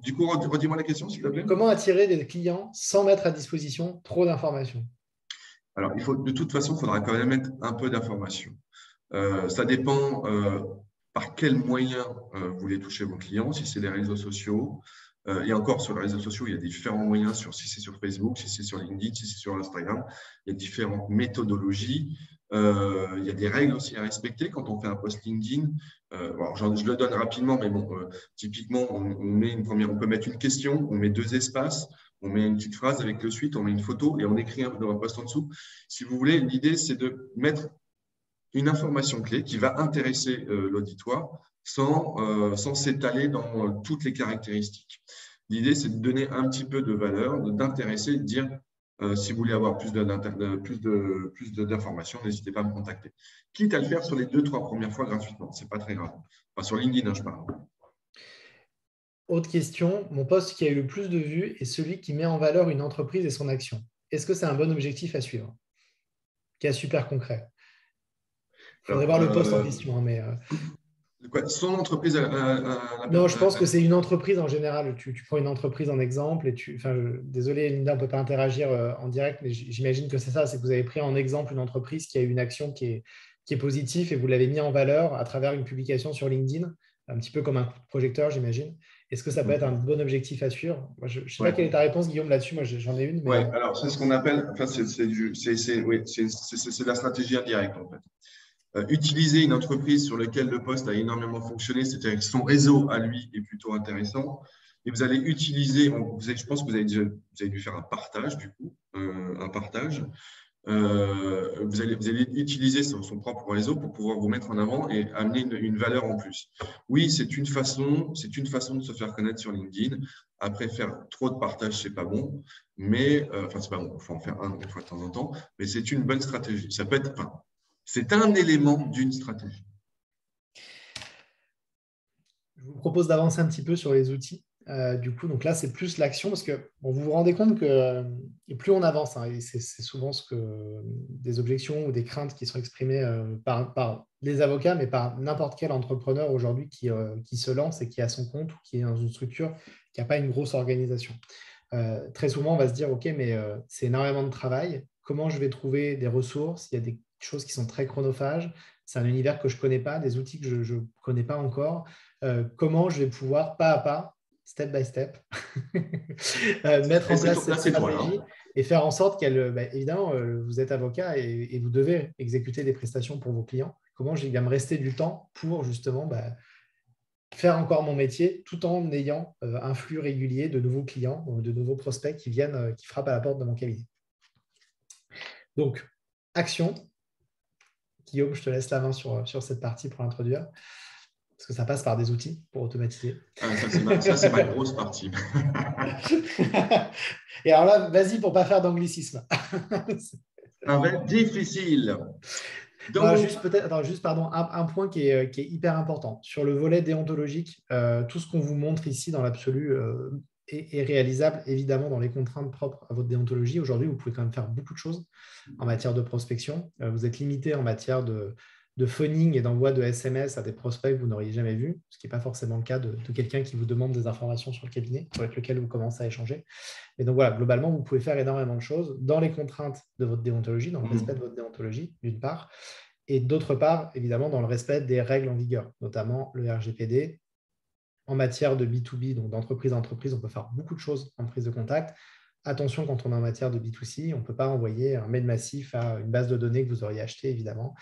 Speaker 2: Du coup, redis-moi la question, s'il te plaît.
Speaker 1: Comment attirer des clients sans mettre à disposition trop d'informations?
Speaker 2: Alors, de toute façon, il faudra quand même mettre un peu d'informations. Ça dépend par quels moyens vous voulez toucher vos clients, si c'est les réseaux sociaux. Et encore, sur les réseaux sociaux, il y a différents moyens, si c'est sur Facebook, si c'est sur LinkedIn, si c'est sur Instagram. Il y a différentes méthodologies. Il y a des règles aussi à respecter quand on fait un post LinkedIn. Je le donne rapidement, mais bon, typiquement, on peut mettre une question, on met 2 espaces, on met une petite phrase avec le suite, on met une photo et on écrit un post en dessous. Si vous voulez, l'idée, c'est de mettre une information clé qui va intéresser l'auditoire sans s'étaler dans toutes les caractéristiques. L'idée, c'est de donner un petit peu de valeur, d'intéresser, de dire si vous voulez avoir plus d'informations, n'hésitez pas à me contacter. Quitte à le faire sur les 2-3 premières fois gratuitement, ce n'est pas très grave. Enfin, sur LinkedIn, je parle.
Speaker 1: Autre question, mon post qui a eu le plus de vues est celui qui met en valeur une entreprise et son action. Est-ce que c'est un bon objectif à suivre? Cas super concret. Il faudrait voir le post en question. Mais,
Speaker 2: son entreprise
Speaker 1: non, je pense que c'est une entreprise en général. Tu prends une entreprise en exemple et désolé, Linda, on ne peut pas interagir en direct, mais j'imagine que c'est ça, c'est que vous avez pris en exemple une entreprise qui a eu une action qui est positive et vous l'avez mis en valeur à travers une publication sur LinkedIn, un petit peu comme un coup de projecteur, j'imagine. Est-ce que ça peut être un bon objectif à suivre? Moi, je ne sais pas quelle est ta réponse, Guillaume, là-dessus. Moi, j'en ai une.
Speaker 2: Oui, alors c'est ce qu'on appelle, enfin, c'est de la stratégie indirecte, en fait. Utiliser une entreprise sur laquelle le poste a énormément fonctionné, c'est-à-dire que son réseau à lui est plutôt intéressant. Et vous allez utiliser, je pense que vous avez dû faire un partage, du coup, un partage. Vous allez utiliser son propre réseau pour pouvoir vous mettre en avant et amener une valeur en plus. Oui, c'est une façon de se faire connaître sur LinkedIn. Après, faire trop de partage, c'est pas bon, mais c'est pas bon. Il faut en faire une fois de temps en temps, mais c'est une bonne stratégie. Ça peut être, c'est un élément d'une stratégie.
Speaker 1: Je vous propose d'avancer un petit peu sur les outils. Du coup, donc là, c'est plus l'action parce que bon, vous vous rendez compte que et plus on avance, hein, et c'est souvent des objections ou des craintes qui sont exprimées par les avocats, mais par n'importe quel entrepreneur aujourd'hui qui se lance et qui a son compte ou qui est dans une structure qui n'a pas une grosse organisation. Très souvent, on va se dire, OK, mais c'est énormément de travail. Comment je vais trouver des ressources? Il y a des choses qui sont très chronophages. C'est un univers que je ne connais pas, des outils que je ne connais pas encore. Comment je vais pouvoir, pas à pas, step by step, mettre en place cette stratégie et faire en sorte qu'elle, évidemment, vous êtes avocat et vous devez exécuter des prestations pour vos clients. Comment il va me rester du temps pour justement faire encore mon métier tout en ayant un flux régulier de nouveaux clients, de nouveaux prospects qui viennent, qui frappent à la porte de mon cabinet. Donc, action. Guillaume, je te laisse la main sur cette partie pour l'introduire. Parce que ça passe par des outils pour automatiser.
Speaker 2: Ça, c'est ma grosse partie.
Speaker 1: Et alors là, vas-y pour ne pas faire d'anglicisme.
Speaker 2: Ça va être difficile.
Speaker 1: Donc... Alors, juste un point qui est hyper important. Sur le volet déontologique, tout ce qu'on vous montre ici dans l'absolu est réalisable évidemment dans les contraintes propres à votre déontologie. Aujourd'hui, vous pouvez quand même faire beaucoup de choses en matière de prospection. Vous êtes limité en matière de phoning et d'envoi de SMS à des prospects que vous n'auriez jamais vus, ce qui n'est pas forcément le cas de quelqu'un qui vous demande des informations sur le cabinet, avec lequel vous commencez à échanger. Et donc voilà, globalement, vous pouvez faire énormément de choses dans les contraintes de votre déontologie, dans le respect de votre déontologie, d'une part, et d'autre part, évidemment, dans le respect des règles en vigueur, notamment le RGPD. En matière de B2B, donc d'entreprise à entreprise, on peut faire beaucoup de choses en prise de contact. Attention, quand on est en matière de B2C, on ne peut pas envoyer un mail massif à une base de données que vous auriez achetée, évidemment.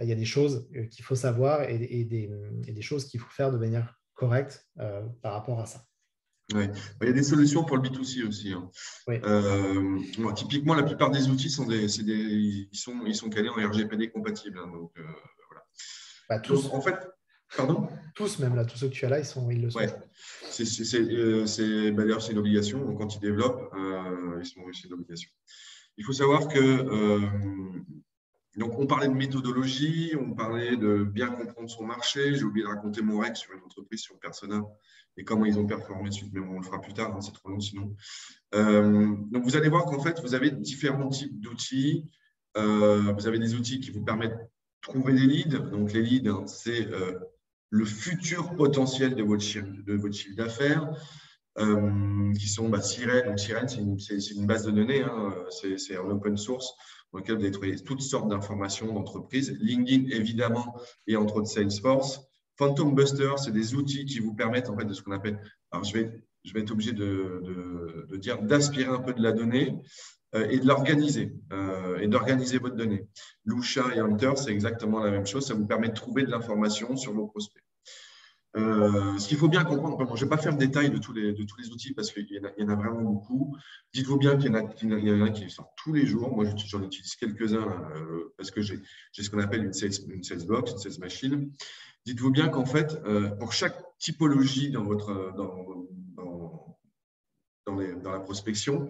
Speaker 1: Il y a des choses qu'il faut savoir et des choses qu'il faut faire de manière correcte par rapport à ça.
Speaker 2: Oui. Il y a des solutions pour le B2C aussi. Hein. Oui. Typiquement, la plupart des outils ils sont calés en RGPD compatibles. Hein, donc, voilà.
Speaker 1: Tous.
Speaker 2: Donc, en fait, pardon ?
Speaker 1: Tous, même là, tous ceux que tu as là, ils le sont.
Speaker 2: Ouais. D'ailleurs, c'est une obligation. Donc, quand ils développent, c'est une obligation. Il faut savoir que donc, on parlait de méthodologie, on parlait de bien comprendre son marché. J'ai oublié de raconter mon règle sur une entreprise, sur Persona, et comment ils ont performé suite, mais on le fera plus tard, hein, c'est trop long sinon. Donc, vous allez voir qu'en fait, vous avez différents types d'outils. Vous avez des outils qui vous permettent de trouver des leads. Donc, les leads, hein, c'est le futur potentiel de votre chiffre d'affaires, qui sont Siren. Donc, Siren, c'est une base de données, hein, c'est en open source, dans lequel vous allez trouver toutes sortes d'informations d'entreprise. LinkedIn, évidemment, et entre autres Salesforce. Phantom Buster, c'est des outils qui vous permettent en fait de ce qu'on appelle. Alors, je vais être obligé de dire d'aspirer un peu de la donnée et de l'organiser et d'organiser votre donnée. Lusha et Hunter, c'est exactement la même chose. Ça vous permet de trouver de l'information sur vos prospects. Ce qu'il faut bien comprendre, je ne vais pas faire le détail de tous les outils parce qu'il y en a vraiment beaucoup. Dites-vous bien qu'il y en a qui sortent tous les jours. Moi, j'en utilise quelques-uns parce que j'ai ce qu'on appelle une sales box, une sales machine. Dites-vous bien qu'en fait, pour chaque typologie dans la prospection,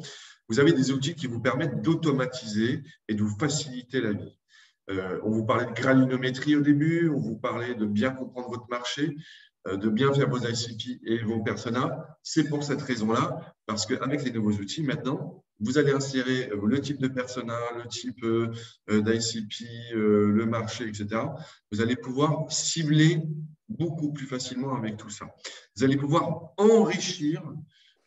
Speaker 2: vous avez des outils qui vous permettent d'automatiser et de vous faciliter la vie. On vous parlait de granulométrie au début, on vous parlait de bien comprendre votre marché, de bien faire vos ICP et vos personas. C'est pour cette raison-là, parce qu'avec les nouveaux outils, maintenant, vous allez insérer le type de persona, le type d'ICP, le marché, etc. Vous allez pouvoir cibler beaucoup plus facilement avec tout ça. Vous allez pouvoir enrichir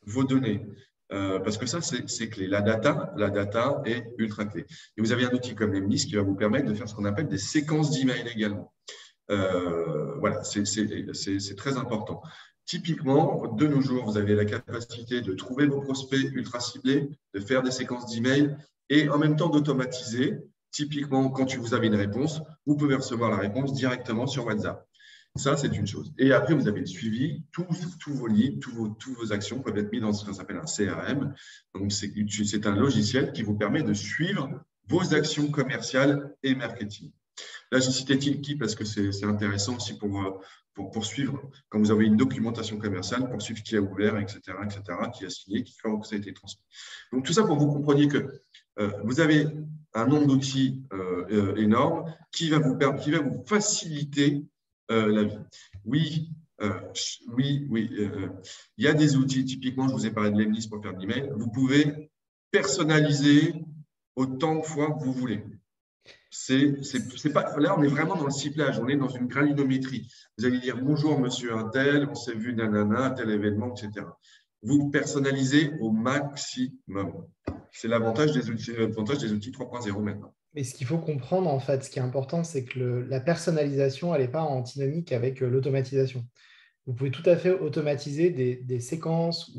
Speaker 2: vos données. Parce que ça, c'est clé. La data est ultra clé. Et vous avez un outil comme Lemlist qui va vous permettre de faire ce qu'on appelle des séquences d'emails également. Voilà, c'est très important. Typiquement, de nos jours, vous avez la capacité de trouver vos prospects ultra ciblés, de faire des séquences d'emails et en même temps d'automatiser. Typiquement, quand vous avez une réponse, vous pouvez recevoir la réponse directement sur WhatsApp. Ça, c'est une chose. Et après, vous avez le suivi. Tous vos leads, toutes vos actions peuvent être mis dans ce qu'on appelle un CRM. Donc, c'est un logiciel qui vous permet de suivre vos actions commerciales et marketing. Là, j'ai cité Tilki parce que c'est intéressant aussi pour suivre, quand vous avez une documentation commerciale, pour suivre qui a ouvert, etc., qui a signé, quand ça a été transmis. Donc, tout ça pour que vous compreniez que vous avez un nombre d'outils énorme qui va vous faciliter la vie. Oui, Oui, oui. Il y a des outils, typiquement, je vous ai parlé de Lemnis pour faire de l'email. Vous pouvez personnaliser autant de fois que vous voulez. C'est pas, là, on est vraiment dans le ciblage, on est dans une granulométrie. Vous allez dire bonjour, monsieur Untel, on s'est vu, nanana, à tel événement, etc. Vous personnalisez au maximum. C'est l'avantage des outils 3.0 maintenant.
Speaker 1: Mais ce qu'il faut comprendre, en fait, ce qui est important, c'est que la personnalisation, elle n'est pas antinomique avec l'automatisation. Vous pouvez tout à fait automatiser des séquences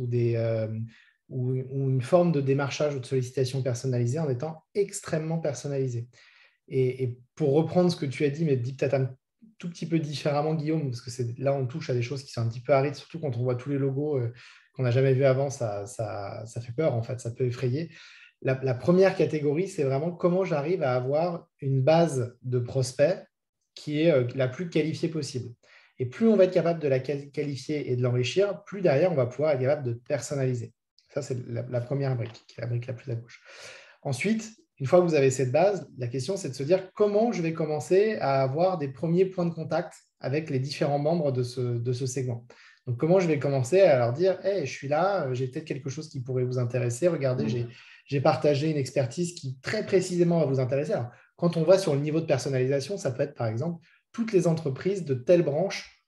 Speaker 1: ou une forme de démarchage ou de sollicitation personnalisée en étant extrêmement personnalisé. Et pour reprendre ce que tu as dit, mais dit peut-être un tout petit peu différemment, Guillaume, parce que là, on touche à des choses qui sont un petit peu arides, surtout quand on voit tous les logos qu'on n'a jamais vus avant, ça fait peur, en fait, ça peut effrayer. La première catégorie, c'est vraiment comment j'arrive à avoir une base de prospects qui est la plus qualifiée possible. Et plus on va être capable de la qualifier et de l'enrichir, plus derrière, on va pouvoir être capable de personnaliser. Ça, c'est la première brique, qui est la brique la plus à gauche. Ensuite, une fois que vous avez cette base, la question, c'est de se dire comment je vais commencer à avoir des premiers points de contact avec les différents membres de ce segment. Donc, comment je vais commencer à leur dire hey, je suis là, j'ai peut-être quelque chose qui pourrait vous intéresser. Regardez, j'ai partagé une expertise qui très précisément va vous intéresser. Alors, quand on voit sur le niveau de personnalisation, ça peut être par exemple toutes les entreprises de telle branche,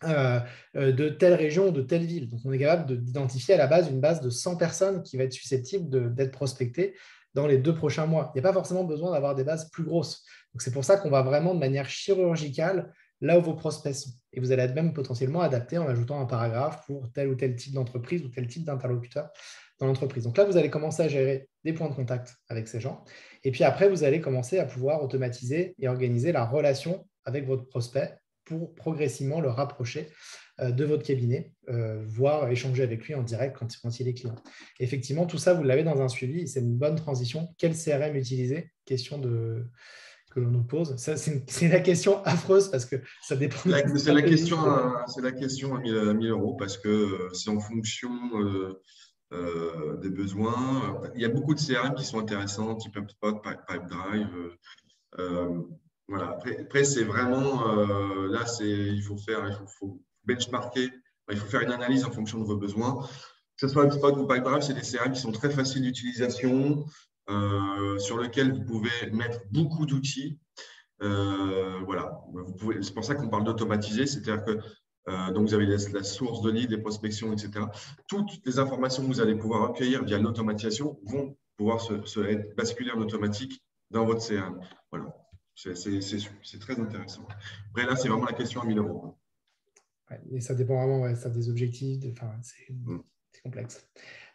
Speaker 1: de telle région, de telle ville. Donc, on est capable d'identifier à la base une base de 100 personnes qui va être susceptible d'être prospectée dans les 2 prochains mois. Il n'y a pas forcément besoin d'avoir des bases plus grosses. Donc, c'est pour ça qu'on va vraiment de manière chirurgicale là où vos prospects sont. Et vous allez être même potentiellement adapté en ajoutant un paragraphe pour tel ou tel type d'entreprise ou tel type d'interlocuteur dans l'entreprise. Donc là, vous allez commencer à gérer des points de contact avec ces gens. Et puis après, vous allez commencer à pouvoir automatiser et organiser la relation avec votre prospect pour progressivement le rapprocher de votre cabinet, voire échanger avec lui en direct quand il est client. Effectivement, tout ça, vous l'avez dans un suivi et c'est une bonne transition. Quel CRM utiliser? Question que l'on nous pose. C'est la question affreuse parce que ça dépend.
Speaker 2: C'est la question à 1000 euros parce que c'est en fonction des besoins. Il y a beaucoup de CRM qui sont intéressants, type HubSpot, Pipedrive. Voilà. Après c'est vraiment là, il faut benchmarker, il faut faire une analyse en fonction de vos besoins. Que ce soit HubSpot ou Pipedrive, c'est des CRM qui sont très faciles d'utilisation, sur lesquels vous pouvez mettre beaucoup d'outils. Voilà. C'est pour ça qu'on parle d'automatiser, c'est-à-dire que donc vous avez la source de leads, des prospections, etc. Toutes les informations que vous allez pouvoir recueillir via l'automatisation vont pouvoir être basculées en automatique dans votre CRM. Voilà. C'est très intéressant. Après, là, c'est vraiment la question à 1000 euros.
Speaker 1: Ouais, et ça dépend vraiment ça des objectifs. C'est complexe.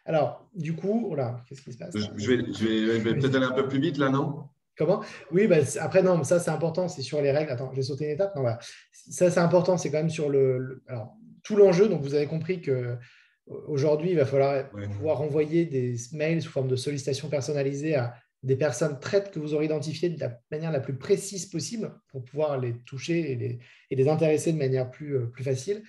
Speaker 1: Alors, du coup, voilà, qu'est-ce qui se passe?
Speaker 2: Je vais peut-être aller un peu plus vite là, non?
Speaker 1: Comment? Oui, après, non, ça, c'est important, c'est sur les règles. Attends, j'ai sauté une étape. Non, voilà. Ça, c'est important, c'est quand même sur alors, tout l'enjeu. Donc, vous avez compris qu'aujourd'hui, il va falloir pouvoir envoyer des mails sous forme de sollicitation personnalisée à des personnes traites que vous aurez identifiées de la manière la plus précise possible pour pouvoir les toucher et les intéresser de manière plus facile.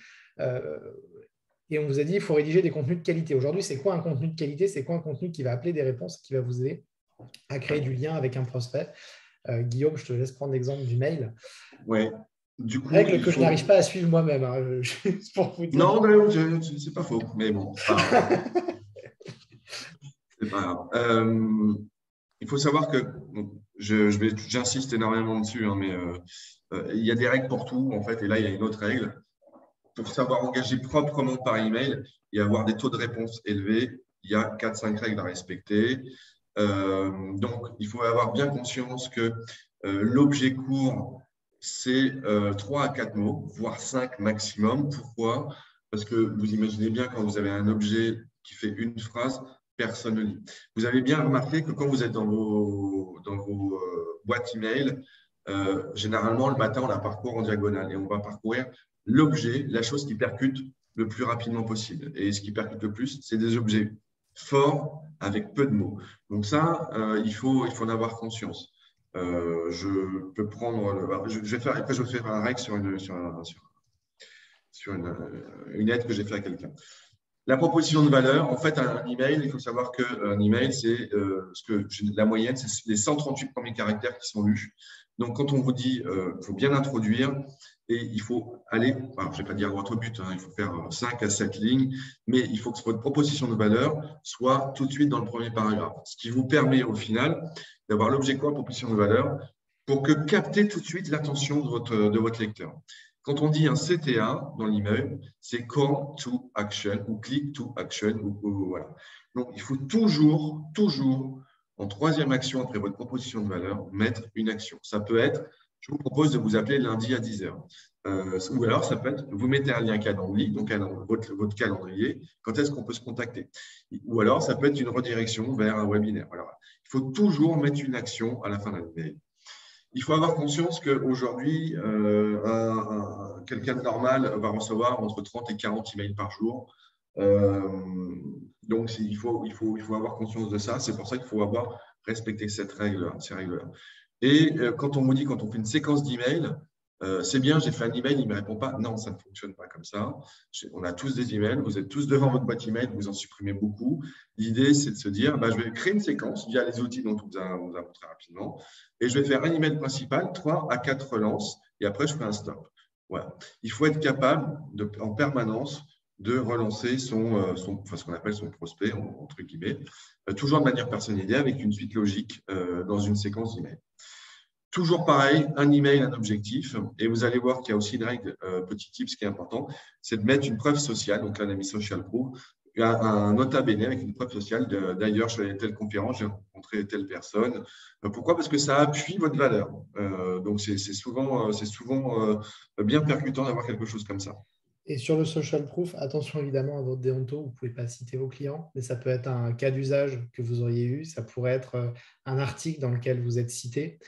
Speaker 1: Et on vous a dit, il faut rédiger des contenus de qualité. Aujourd'hui, c'est quoi un contenu de qualité? C'est quoi un contenu qui va appeler des réponses, qui va vous aider à créer du lien avec un prospect? Guillaume, je te laisse prendre l'exemple du mail.
Speaker 2: Oui. Du coup,
Speaker 1: règle que je n'arrive pas à suivre moi-même. Hein, pour vous dire.
Speaker 2: Non, c'est pas faux, mais bon, c'est pas grave. C'est pas grave. Il faut savoir que j'insiste énormément dessus, hein, mais il y a des règles pour tout, en fait, et là, il y a une autre règle. Pour savoir engager proprement par email et avoir des taux de réponse élevés, il y a 4-5 règles à respecter. Donc, il faut avoir bien conscience que l'objet court, c'est 3 à 4 mots, voire 5 maximum. Pourquoi? Parce que vous imaginez bien, quand vous avez un objet qui fait une phrase, personne ne lit. Vous avez bien remarqué que quand vous êtes dans vos boîtes email, généralement, le matin, on la parcourt en diagonale et on va parcourir l'objet, la chose qui percute le plus rapidement possible. Et ce qui percute le plus, c'est des objets forts avec peu de mots. Donc ça, il faut en avoir conscience. Je peux prendre… je vais faire un règle sur une aide que j'ai fait à quelqu'un. La proposition de valeur, en fait, un email, il faut savoir qu'un email, c'est la moyenne, c'est les 138 premiers caractères qui sont lus. Donc, quand on vous dit qu'il faut bien introduire, Et il faut aller, alors je ne vais pas dire droit au but, hein, il faut faire 5 à 7 lignes, mais il faut que votre proposition de valeur soit tout de suite dans le premier paragraphe. Ce qui vous permet au final d'avoir l'objet quoi, proposition de valeur, pour que capter tout de suite l'attention de votre lecteur. Quand on dit un CTA dans l'email, c'est Call to Action ou Click to Action. Voilà. Donc, il faut toujours, en troisième action après votre proposition de valeur, mettre une action. Ça peut être, je vous propose de vous appeler lundi à 10 heures. Ou alors, ça peut être, vous mettez un lien calendrier, donc votre calendrier, quand est-ce qu'on peut se contacter. Ou alors, ça peut être une redirection vers un webinaire. Alors, il faut toujours mettre une action à la fin d'un email. Il faut avoir conscience qu'aujourd'hui, quelqu'un de normal va recevoir entre 30 et 40 emails par jour. Donc, il faut avoir conscience de ça. C'est pour ça qu'il faut respecter ces règles-là. Et quand on fait une séquence d'emails, c'est bien, j'ai fait un email, il ne me répond pas. Non, ça ne fonctionne pas comme ça. On a tous des emails, vous êtes tous devant votre boîte email, vous en supprimez beaucoup. L'idée, c'est de se dire, je vais créer une séquence via les outils dont on vous a montré rapidement, et je vais faire un email principal, 3 à 4 relances, et après, je fais un stop. Voilà. Il faut être capable en permanence de relancer ce qu'on appelle son prospect, entre guillemets, toujours de manière personnalisée, avec une suite logique dans une séquence d'emails. Toujours pareil, un email, un objectif. Et vous allez voir qu'il y a aussi une règle, petit tip, ce qui est important, c'est de mettre une preuve sociale. Donc là, on a mis social proof. Il y a un nota bene avec une preuve sociale. D'ailleurs, je suis allé à telle conférence, j'ai rencontré telle personne. Pourquoi? Parce que ça appuie votre valeur. Donc, c'est souvent bien percutant d'avoir quelque chose comme ça.
Speaker 1: Et sur le social proof, attention évidemment à votre déonto, vous ne pouvez pas citer vos clients, mais ça peut être un cas d'usage que vous auriez eu, ça pourrait être un article dans lequel vous êtes cité,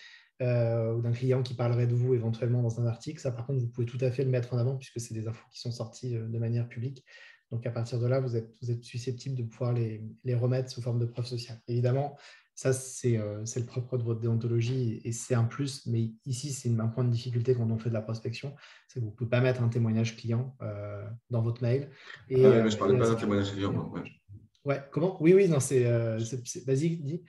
Speaker 1: ou d'un client qui parlerait de vous éventuellement dans un article. Ça, par contre, vous pouvez tout à fait le mettre en avant puisque c'est des infos qui sont sorties de manière publique. Donc, à partir de là, vous êtes susceptible de pouvoir les remettre sous forme de preuve sociale. Évidemment, ça, c'est le propre de votre déontologie et c'est un plus. Mais ici, c'est un point de difficulté quand on fait de la prospection. C'est que vous ne pouvez pas mettre un témoignage client dans votre mail.
Speaker 2: Mais je ne parlais pas d'un témoignage client.
Speaker 1: Ouais, comment? Oui, non, vas-y, dis.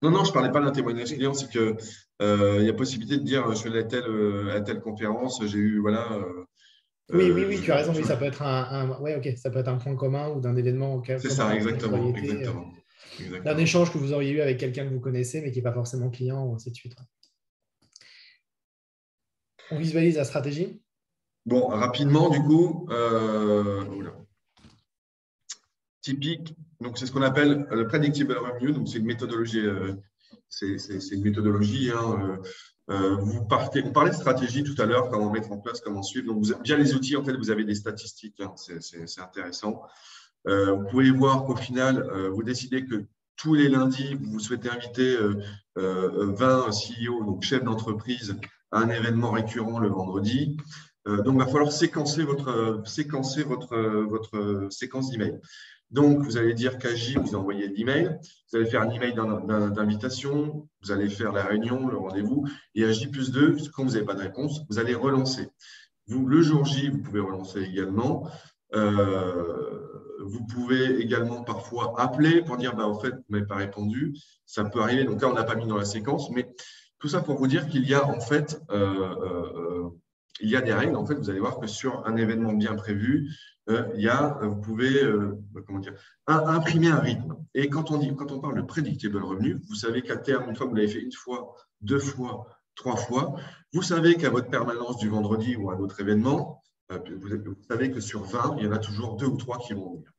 Speaker 2: Non, je ne parlais pas d'un témoignage client, c'est qu'il y a possibilité de dire je suis allé à telle conférence, j'ai eu, voilà.
Speaker 1: Oui, tu as raison, oui, ça peut être ça peut être un point commun ou d'un événement auquel
Speaker 2: c'est ça, exactement.
Speaker 1: D'un échange que vous auriez eu avec quelqu'un que vous connaissez, mais qui n'est pas forcément client, ou ainsi de suite. On visualise la stratégie?
Speaker 2: Bon, rapidement, du coup, typique, donc c'est ce qu'on appelle le predictable revenue, donc c'est une méthodologie, on parlait de stratégie tout à l'heure, comment mettre en place, comment suivre. Donc, via les outils, en fait, vous avez des statistiques, hein, c'est intéressant. Vous pouvez voir qu'au final, vous décidez que tous les lundis, vous souhaitez inviter 20 CEO, donc chefs d'entreprise, à un événement récurrent le vendredi. Donc, il va falloir séquencer votre séquence d'email. Donc, vous allez dire qu'à J, vous envoyez l'email, vous allez faire un email d'invitation, vous allez faire la réunion, le rendez-vous, et à J+2, quand vous n'avez pas de réponse, vous allez relancer. Le jour J, vous pouvez relancer également. Vous pouvez également parfois appeler pour dire en fait, vous ne m'avez pas répondu. Ça peut arriver. Donc là, on n'a pas mis dans la séquence, mais tout ça pour vous dire qu'il y a en fait il y a des règles. En fait, vous allez voir que sur un événement bien prévu, vous pouvez imprimer un rythme. Et quand on parle de predictable revenu, vous savez qu'à terme, une fois que vous l'avez fait une fois, 2 fois, 3 fois, vous savez qu'à votre permanence du vendredi ou à un autre événement, vous savez que sur 20, il y en a toujours 2 ou 3 qui vont venir.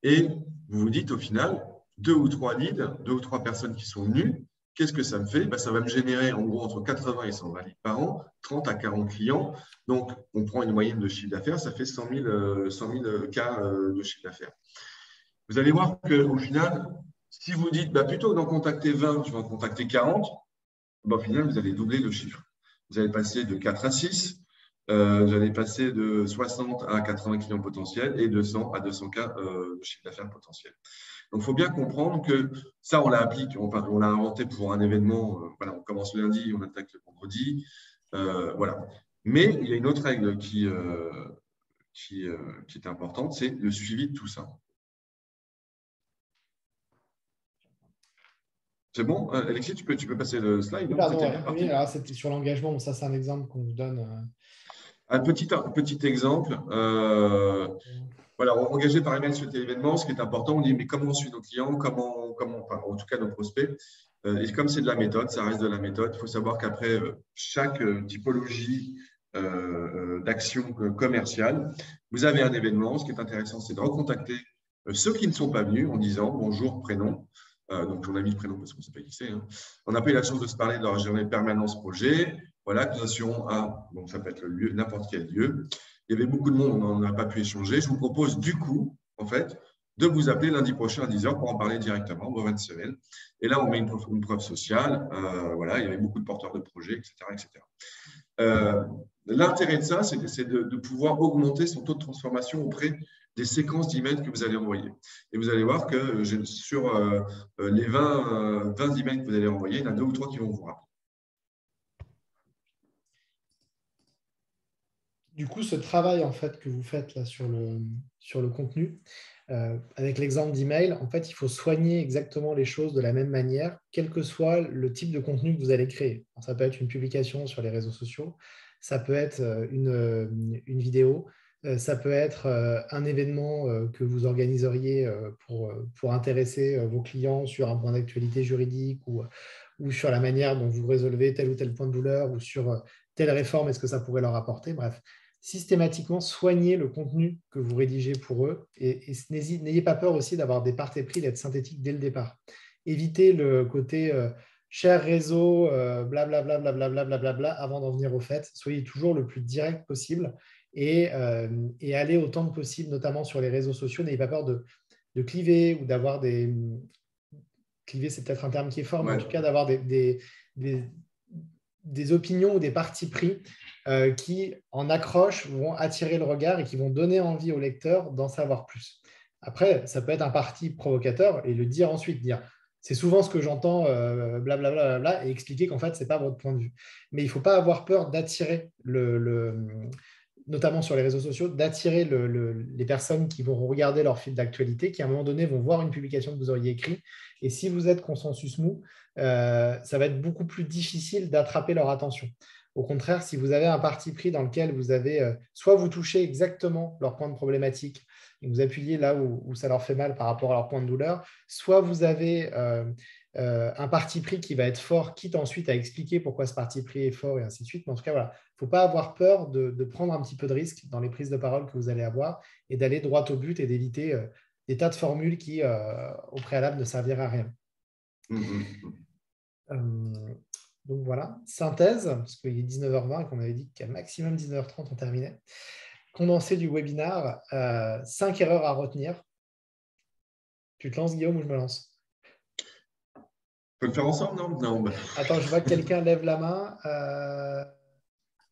Speaker 2: Et vous vous dites au final, 2 ou 3 leads, 2 ou 3 personnes qui sont venues, qu'est-ce que ça me fait? Ça va me générer en gros entre 80 et 120 leads par an, 30 à 40 clients. Donc, on prend une moyenne de chiffre d'affaires, ça fait 100 000 cas de chiffre d'affaires. Vous allez voir qu'au final, si vous dites plutôt que d'en contacter 20, je vais en contacter 40, au final, vous allez doubler le chiffre. Vous allez passer de 4 à 6. Vous allez passer de 60 à 80 clients potentiels et de 100 à 200 cas de chiffre d'affaires potentiel. Donc, il faut bien comprendre que ça, on l'a appliqué, on l'a inventé pour un événement. On commence le lundi, on attaque le vendredi. Voilà. Mais il y a une autre règle qui est importante, c'est le suivi de tout ça. C'est bon, Alexis, tu peux passer le slide.
Speaker 1: Pardon, oui, alors c'était sur l'engagement, ça c'est un exemple qu'on vous donne.
Speaker 2: Un petit exemple. Voilà, on engagé par email sur l'événement, ce qui est important, on dit mais comment on suit nos clients, enfin, en tout cas nos prospects. Et comme c'est de la méthode, ça reste de la méthode. Il faut savoir qu'après chaque typologie d'action commerciale, vous avez un événement. Ce qui est intéressant, c'est de recontacter ceux qui ne sont pas venus en disant bonjour, prénom. Donc, on a mis le prénom parce qu'on ne sait pas qui c'est. Hein. On n'a pas eu la chance de se parler de leur journée de permanence projet. Voilà, que nous assurons à, donc ça peut être le lieu, n'importe quel lieu. Il y avait beaucoup de monde, on n'a pas pu échanger. Je vous propose du coup, en fait, de vous appeler lundi prochain à 10h pour en parler directement, vos 20 semaines. Et là, on met une preuve sociale. Voilà, il y avait beaucoup de porteurs de projets, etc. etc. L'intérêt de ça, c'est de pouvoir augmenter son taux de transformation auprès des séquences d'emails que vous allez envoyer. Et vous allez voir que sur les 20 emails que vous allez envoyer, il y en a 2 ou 3 qui vont vous rappeler.
Speaker 1: Du coup, ce travail en fait, que vous faites là, sur le contenu, avec l'exemple d'email, en fait, il faut soigner exactement les choses de la même manière, quel que soit le type de contenu que vous allez créer. Alors, ça peut être une publication sur les réseaux sociaux, ça peut être une vidéo, ça peut être un événement que vous organiseriez pour intéresser vos clients sur un point d'actualité juridique ou sur la manière dont vous résolvez tel ou tel point de douleur ou sur telle réforme, est-ce que ça pourrait leur apporter. Bref, systématiquement soigner le contenu que vous rédigez pour eux et n'ayez pas peur aussi d'avoir des parties pris, d'être synthétique dès le départ. Évitez le côté cher réseau, blablabla, blablabla, blablabla, avant d'en venir au fait. Soyez toujours le plus direct possible et allez autant que possible, notamment sur les réseaux sociaux. N'ayez pas peur de cliver ou d'avoir des… Cliver, c'est peut-être un terme qui est fort, mais en tout cas d'avoir des opinions ou des partis pris qui, en accroche, vont attirer le regard et qui vont donner envie au lecteur d'en savoir plus. Après, ça peut être un parti provocateur et le dire ensuite, dire c'est souvent ce que j'entends, blablabla, et expliquer qu'en fait, ce n'est pas votre point de vue. Mais il ne faut pas avoir peur d'attirer notamment sur les réseaux sociaux, d'attirer les personnes qui vont regarder leur fil d'actualité, qui à un moment donné vont voir une publication que vous auriez écrite. Et si vous êtes consensus mou, ça va être beaucoup plus difficile d'attraper leur attention. Au contraire, si vous avez un parti pris dans lequel vous avez, soit vous touchez exactement leur point de problématique et vous appuyez là où ça leur fait mal par rapport à leur point de douleur, soit vous avez un parti pris qui va être fort, quitte ensuite à expliquer pourquoi ce parti pris est fort et ainsi de suite. Mais en tout cas, voilà, il ne faut pas avoir peur de prendre un petit peu de risque dans les prises de parole que vous allez avoir et d'aller droit au but et d'éviter des tas de formules qui, au préalable, ne serviraient à rien. Donc voilà, synthèse, parce qu'il est 19h20 et qu'on avait dit qu'à maximum 19h30, on terminait. Condensé du webinaire, 5 erreurs à retenir. Tu te lances, Guillaume, ou je me lance?
Speaker 2: On peut le faire ensemble, non? Non.
Speaker 1: Attends, je vois que quelqu'un lève la main.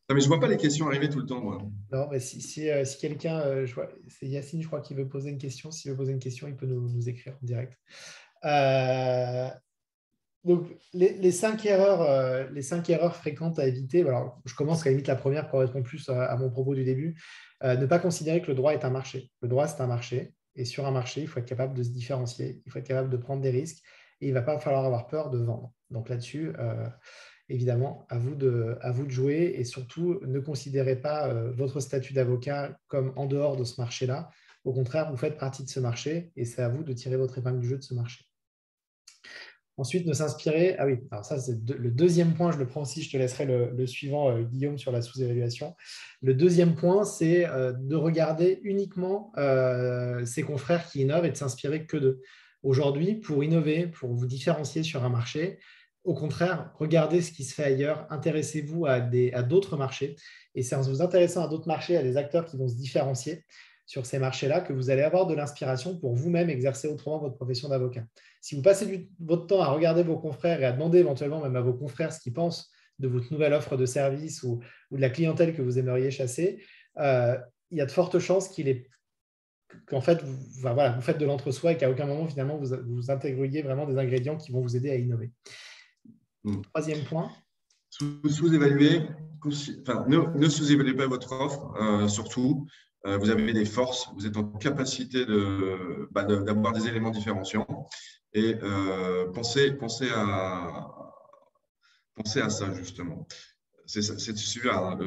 Speaker 2: Non, mais je ne vois pas les questions arriver tout le temps, moi.
Speaker 1: Non, mais si quelqu'un, c'est Yacine, je crois, qui veut poser une question. S'il veut poser une question, il peut nous écrire en direct. Donc, les 5 erreurs fréquentes à éviter. Alors, je commence à la limite, la première correspond plus à mon propos du début. Ne pas considérer que le droit est un marché. Le droit, c'est un marché. Et sur un marché, il faut être capable de se différencier. Il faut être capable de prendre des risques. Et il ne va pas falloir avoir peur de vendre. Donc là-dessus, évidemment, à vous de jouer. Et surtout, ne considérez pas votre statut d'avocat comme en dehors de ce marché-là. Au contraire, vous faites partie de ce marché. Et c'est à vous de tirer votre épingle du jeu de ce marché. Ensuite, de s'inspirer. Ah oui, alors ça, c'est le deuxième point. Je le prends aussi. Je te laisserai le suivant, Guillaume, sur la sous-évaluation. Le deuxième point, c'est de regarder uniquement ses confrères qui innovent et de s'inspirer que d'eux. Aujourd'hui, pour innover, pour vous différencier sur un marché, au contraire, regardez ce qui se fait ailleurs. Intéressez-vous à d'autres marchés. Et c'est en vous intéressant à d'autres marchés, à des acteurs qui vont se différencier sur ces marchés-là, que vous allez avoir de l'inspiration pour vous-même exercer autrement votre profession d'avocat. Si vous passez votre temps à regarder vos confrères et à demander éventuellement même à vos confrères ce qu'ils pensent de votre nouvelle offre de service ou de la clientèle que vous aimeriez chasser, il y a de fortes chances qu'en fait, vous faites de l'entre-soi et qu'à aucun moment, finalement, vous intégriez vraiment des ingrédients qui vont vous aider à innover. Troisième point.
Speaker 2: Sous-évaluer, ne sous-évaluez pas votre offre, surtout. Vous avez des forces, vous êtes en capacité d'avoir des éléments différenciants et pensez à ça justement. C'est super, hein,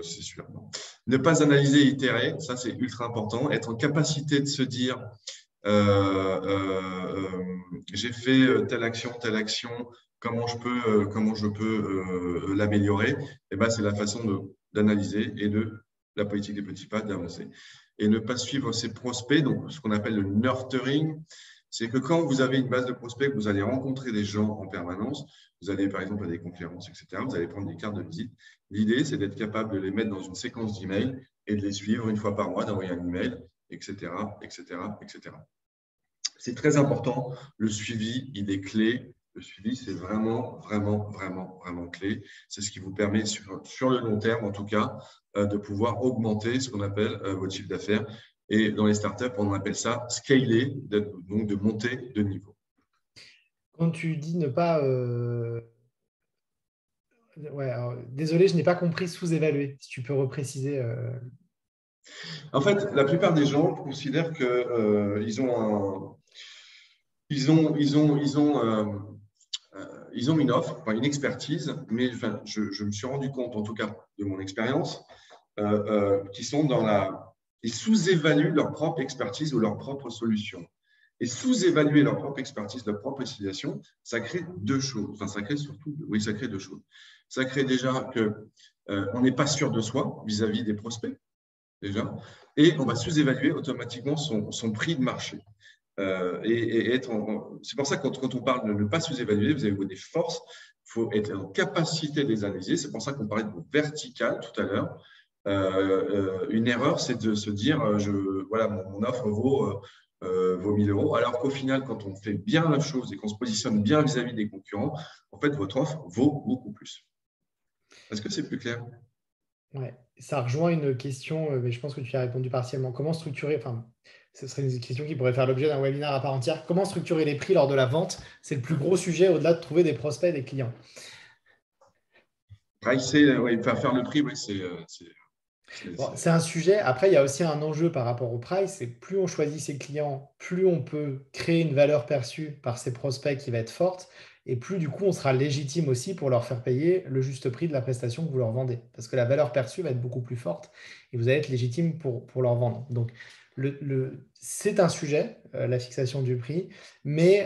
Speaker 2: c'est super. Non. Ne pas analyser et itérer, ça c'est ultra important. Être en capacité de se dire j'ai fait telle action, comment je peux l'améliorer. Et ben, c'est la façon d'analyser et de la politique des petits pas d'avancer. Et ne pas suivre ses prospects, donc ce qu'on appelle le nurturing, c'est que quand vous avez une base de prospects, vous allez rencontrer des gens en permanence, vous allez par exemple à des conférences, etc., vous allez prendre des cartes de visite. L'idée, c'est d'être capable de les mettre dans une séquence d'emails et de les suivre une fois par mois, d'envoyer un email, etc., etc., etc. C'est très important. Le suivi, il est clé. Le suivi, c'est vraiment, vraiment, vraiment, vraiment clé. C'est ce qui vous permet, sur le long terme, en tout cas, de pouvoir augmenter ce qu'on appelle votre chiffre d'affaires. Et dans les startups, on appelle ça scaler, donc de monter de niveau.
Speaker 1: Quand tu dis ne pas... Ouais, alors, désolé, je n'ai pas compris sous-évaluer. Si tu peux repréciser.
Speaker 2: En fait, la plupart des gens considèrent qu'ils ont ils ont une offre, enfin, une expertise, mais enfin, je me suis rendu compte, en tout cas de mon expérience, qu'ils sont ils sous-évaluent leur propre expertise ou leur propre solution. Et sous-évaluer leur propre expertise, leur propre utilisation, ça crée deux choses. Enfin, ça crée surtout, oui, ça crée deux choses. Ça crée déjà qu'on n'est pas sûr de soi vis-à-vis des prospects, déjà, et on va sous-évaluer automatiquement son prix de marché. C'est pour ça que quand on parle de ne pas sous-évaluer, vous avez des forces, il faut être en capacité de les analyser. C'est pour ça qu'on parlait de vertical tout à l'heure. Une erreur, c'est de se dire, voilà, mon offre vaut 1000 euros, alors qu'au final, quand on fait bien la chose et qu'on se positionne bien vis-à-vis des concurrents, en fait, votre offre vaut beaucoup plus. Est-ce que c'est plus clair?
Speaker 1: Ouais. Ça rejoint une question, mais je pense que tu y as répondu partiellement. Comment structurer, enfin, ce serait une question qui pourrait faire l'objet d'un webinaire à part entière. Comment structurer les prix lors de la vente? C'est le plus gros sujet au-delà de trouver des prospects et des clients.
Speaker 2: Pricer, ouais, faire le prix, oui,
Speaker 1: Bon, c'est un sujet. Après, il y a aussi un enjeu par rapport au price. C'est plus on choisit ses clients, plus on peut créer une valeur perçue par ses prospects qui va être forte. Et plus du coup, on sera légitime aussi pour leur faire payer le juste prix de la prestation que vous leur vendez. Parce que la valeur perçue va être beaucoup plus forte et vous allez être légitime pour leur vendre. Donc, c'est un sujet, la fixation du prix. Mais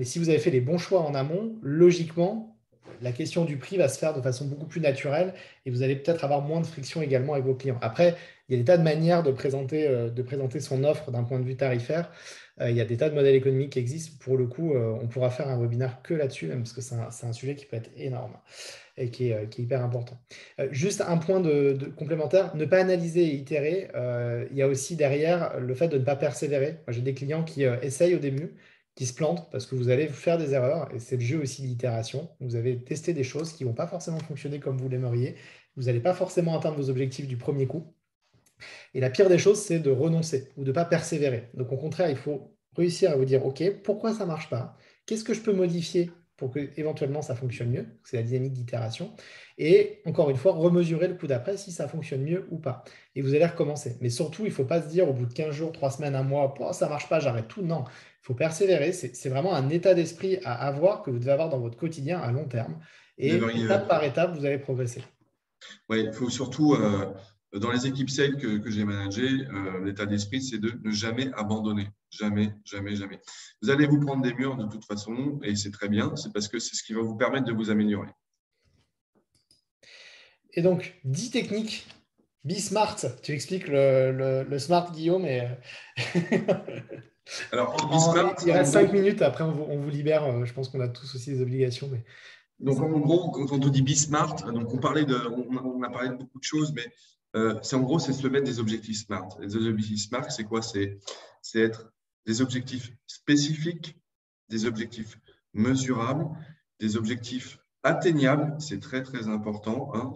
Speaker 1: si vous avez fait les bons choix en amont, logiquement, la question du prix va se faire de façon beaucoup plus naturelle et vous allez peut-être avoir moins de friction également avec vos clients. Après, il y a des tas de manières de présenter son offre d'un point de vue tarifaire. Il y a des tas de modèles économiques qui existent. Pour le coup, on pourra faire un webinaire que là-dessus, même parce que c'est un sujet qui peut être énorme et qui est hyper important. Juste un point de complémentaire, ne pas analyser et itérer. Il y a aussi derrière le fait de ne pas persévérer. Moi, j'ai des clients qui essayent au début, qui se plantent parce que vous allez faire des erreurs et c'est le jeu aussi d'itération. Vous avez testé des choses qui ne vont pas forcément fonctionner comme vous l'aimeriez. Vous n'allez pas forcément atteindre vos objectifs du premier coup. Et la pire des choses, c'est de renoncer ou de ne pas persévérer. Donc, au contraire, il faut réussir à vous dire, OK, pourquoi ça ne marche pas? Qu'est-ce que je peux modifier pour que éventuellement ça fonctionne mieux? C'est la dynamique d'itération. Et encore une fois, remesurer le coup d'après si ça fonctionne mieux ou pas. Et vous allez recommencer. Mais surtout, il ne faut pas se dire au bout de 15 jours, 3 semaines, un mois, oh, ça ne marche pas, j'arrête tout. Non, il faut persévérer. C'est vraiment un état d'esprit à avoir que vous devez avoir dans votre quotidien à long terme.
Speaker 2: Never
Speaker 1: Et
Speaker 2: give
Speaker 1: étape
Speaker 2: up.
Speaker 1: par étape, vous allez progresser.
Speaker 2: Ouais, il faut surtout, dans les équipes sales que j'ai managées, l'état d'esprit, c'est de ne jamais abandonner. Jamais, jamais, jamais. Vous allez vous prendre des murs de toute façon, et c'est très bien, c'est parce que c'est ce qui va vous permettre de vous améliorer.
Speaker 1: Et donc, 10 techniques. Be smart. Tu expliques le smart, Guillaume.
Speaker 2: Alors, BeSmart,
Speaker 1: Il
Speaker 2: en
Speaker 1: reste 5
Speaker 2: gros,
Speaker 1: minutes. Après, on vous libère. Je pense qu'on a tous aussi des obligations. Mais
Speaker 2: donc en gros, quand on dit BeSmart, donc on a parlé de beaucoup de choses, mais c'est en gros, c'est se mettre des objectifs smart. Et des objectifs smart, c'est quoi? C'est être des objectifs spécifiques, des objectifs mesurables, des objectifs atteignables, c'est très très important, hein,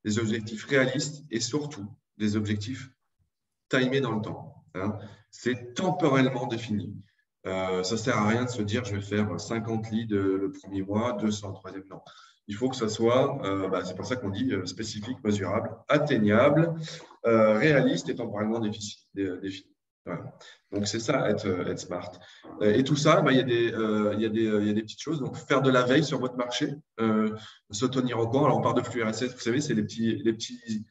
Speaker 2: des objectifs réalistes et surtout des objectifs timés dans le temps, hein. C'est temporellement défini. Ça ne sert à rien de se dire je vais faire 50 leads le premier mois, 200 le troisième. Non. Il faut que ça soit, c'est pour ça qu'on dit spécifique, mesurable, atteignable, réaliste et temporellement défini. Voilà. Donc, c'est ça, être smart. Et tout ça, bah, il y a des petites choses. Donc, faire de la veille sur votre marché, se tenir au courant. Alors, on parle de flux RSS, vous savez, c'est les petits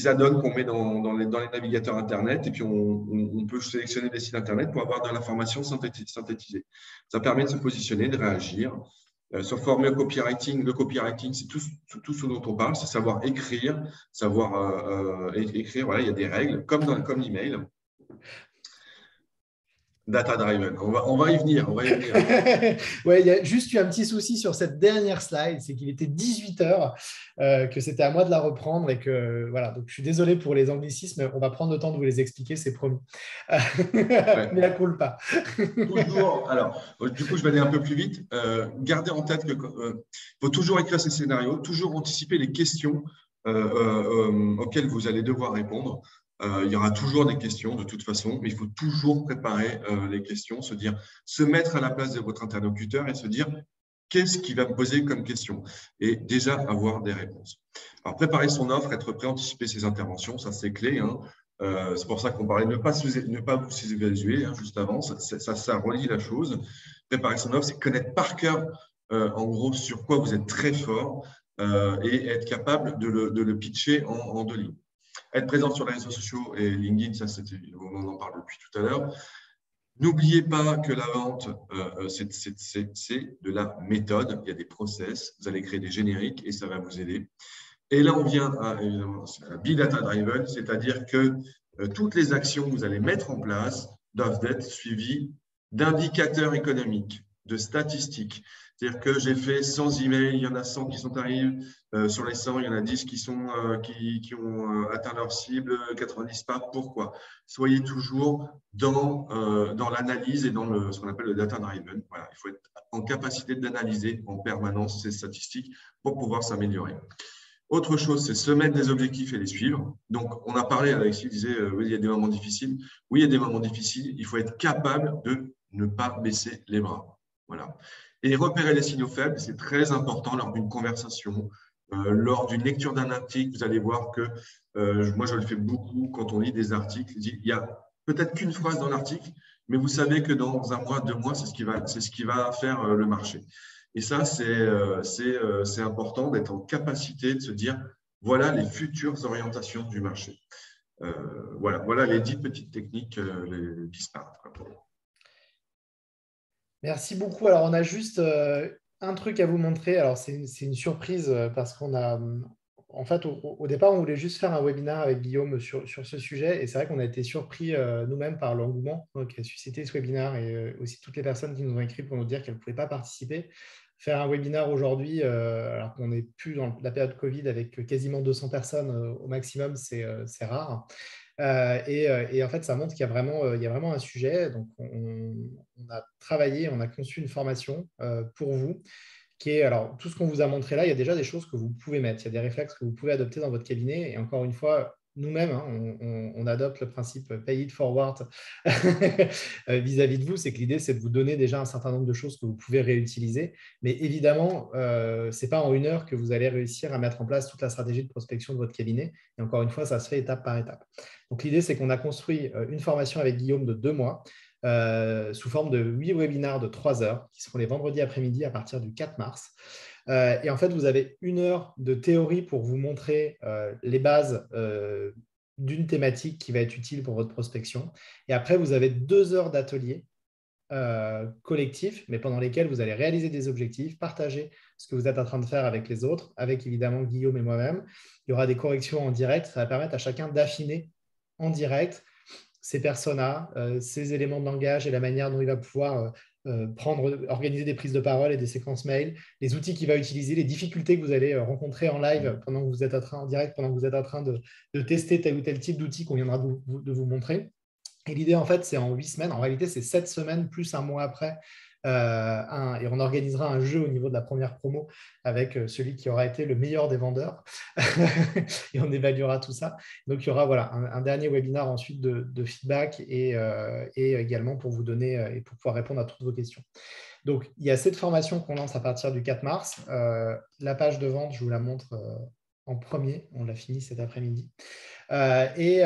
Speaker 2: add-ons qu'on met dans les navigateurs Internet. Et puis, on peut sélectionner des sites Internet pour avoir de l'information synthétisée. Ça permet de se positionner, de réagir. Se former au copywriting. Le copywriting, c'est tout ce dont on parle, c'est savoir écrire, savoir écrire. Voilà, il y a des règles, comme l'email. Data driven. On va y venir. On va y venir.
Speaker 1: Ouais, il y a juste eu un petit souci sur cette dernière slide, c'est qu'il était 18 heures, que c'était à moi de la reprendre et que voilà. Donc je suis désolé pour les anglicismes, on va prendre le temps de vous les expliquer, c'est promis. Mais
Speaker 2: Ouais.
Speaker 1: la coule pas.
Speaker 2: Toujours, alors, du coup, je vais aller un peu plus vite. Gardez en tête qu'il faut toujours écrire ces scénarios, toujours anticiper les questions auxquelles vous allez devoir répondre. Il y aura toujours des questions de toute façon, mais il faut toujours préparer les questions, se mettre à la place de votre interlocuteur et se dire qu'est-ce qu'il va me poser comme question et déjà avoir des réponses. Alors, préparer son offre, être prêt à anticiper ses interventions, ça c'est clé, hein. C'est pour ça qu'on parlait de ne pas vous sous-évaluer juste avant. Ça relie la chose. Préparer son offre, c'est connaître par cœur, en gros, sur quoi vous êtes très fort et être capable de le pitcher en 2 lignes. Être présent sur les réseaux sociaux et LinkedIn, ça, on en parle depuis tout à l'heure. N'oubliez pas que la vente, c'est de la méthode. Il y a des process. Vous allez créer des génériques et ça va vous aider. Et là, on vient à Big Data Driven, c'est-à-dire que toutes les actions que vous allez mettre en place doivent être suivies d'indicateurs économiques, de statistiques. C'est-à-dire que j'ai fait 100 emails, il y en a 100 qui sont arrivés. Sur les 100, il y en a 10 qui ont atteint leur cible, 90 pas. Pourquoi? Soyez toujours dans l'analyse et dans ce qu'on appelle le data driven. Voilà, il faut être en capacité d'analyser en permanence ces statistiques pour pouvoir s'améliorer. Autre chose, c'est se mettre des objectifs et les suivre. Donc, on a parlé, Alexis disait, oui, il y a des moments difficiles. Oui, il y a des moments difficiles. Il faut être capable de ne pas baisser les bras. Voilà. Et repérer les signaux faibles, c'est très important lors d'une conversation, lors d'une lecture d'un article. Vous allez voir que, moi, je le fais beaucoup quand on lit des articles. Il y a peut-être qu'une phrase dans l'article, mais vous savez que dans 1 mois, 2 mois, c'est ce qui va faire le marché. Et ça, c'est important d'être en capacité de se dire, voilà les futures orientations du marché. Voilà les 10 petites techniques disparates.
Speaker 1: Merci beaucoup. Alors, on a juste un truc à vous montrer. Alors, c'est une surprise parce qu'on a, en fait, au départ, on voulait juste faire un webinaire avec Guillaume sur ce sujet. Et c'est vrai qu'on a été surpris nous-mêmes par l'engouement qui a suscité ce webinaire et aussi toutes les personnes qui nous ont écrit pour nous dire qu'elles ne pouvaient pas participer. Faire un webinaire aujourd'hui, alors qu'on n'est plus dans la période Covid avec quasiment 200 personnes au maximum, c'est rare. Et en fait, ça montre qu'il y a vraiment un sujet. Donc, on a travaillé, on a conçu une formation pour vous qui est, alors, tout ce qu'on vous a montré là, il y a déjà des choses que vous pouvez mettre. Il y a des réflexes que vous pouvez adopter dans votre cabinet. Et encore une fois, nous-mêmes, hein, on adopte le principe pay it forward vis-à-vis de vous. C'est que l'idée, c'est de vous donner déjà un certain nombre de choses que vous pouvez réutiliser. Mais évidemment, ce n'est pas en 1 heure que vous allez réussir à mettre en place toute la stratégie de prospection de votre cabinet. Et encore une fois, ça se fait étape par étape. Donc, l'idée, c'est qu'on a construit une formation avec Guillaume de 2 mois sous forme de 8 webinaires de 3 heures qui seront les vendredis après-midi à partir du 4 mars. Et en fait, vous avez 1 heure de théorie pour vous montrer les bases d'une thématique qui va être utile pour votre prospection. Et après, vous avez 2 heures d'atelier collectif, mais pendant lesquels vous allez réaliser des objectifs, partager ce que vous êtes en train de faire avec les autres, avec évidemment Guillaume et moi-même. Il y aura des corrections en direct. Ça va permettre à chacun d'affiner en direct ses personas, ses éléments de langage et la manière dont il va pouvoir organiser des prises de parole et des séquences mail, les outils qu'il va utiliser, les difficultés que vous allez rencontrer en live pendant que vous êtes en direct, pendant que vous êtes en train de tester tel ou tel type d'outil qu'on viendra de vous montrer. Et l'idée, en fait, c'est en 8 semaines. En réalité, c'est 7 semaines plus 1 mois après. Et on organisera un jeu au niveau de la première promo avec celui qui aura été le meilleur des vendeurs. Et on évaluera tout ça. Donc, il y aura voilà, un dernier webinaire ensuite de feedback et également pour vous donner et pour pouvoir répondre à toutes vos questions. Donc, il y a cette formation qu'on lance à partir du 4 mars. La page de vente, je vous la montre en premier. On l'a fini cet après-midi. Et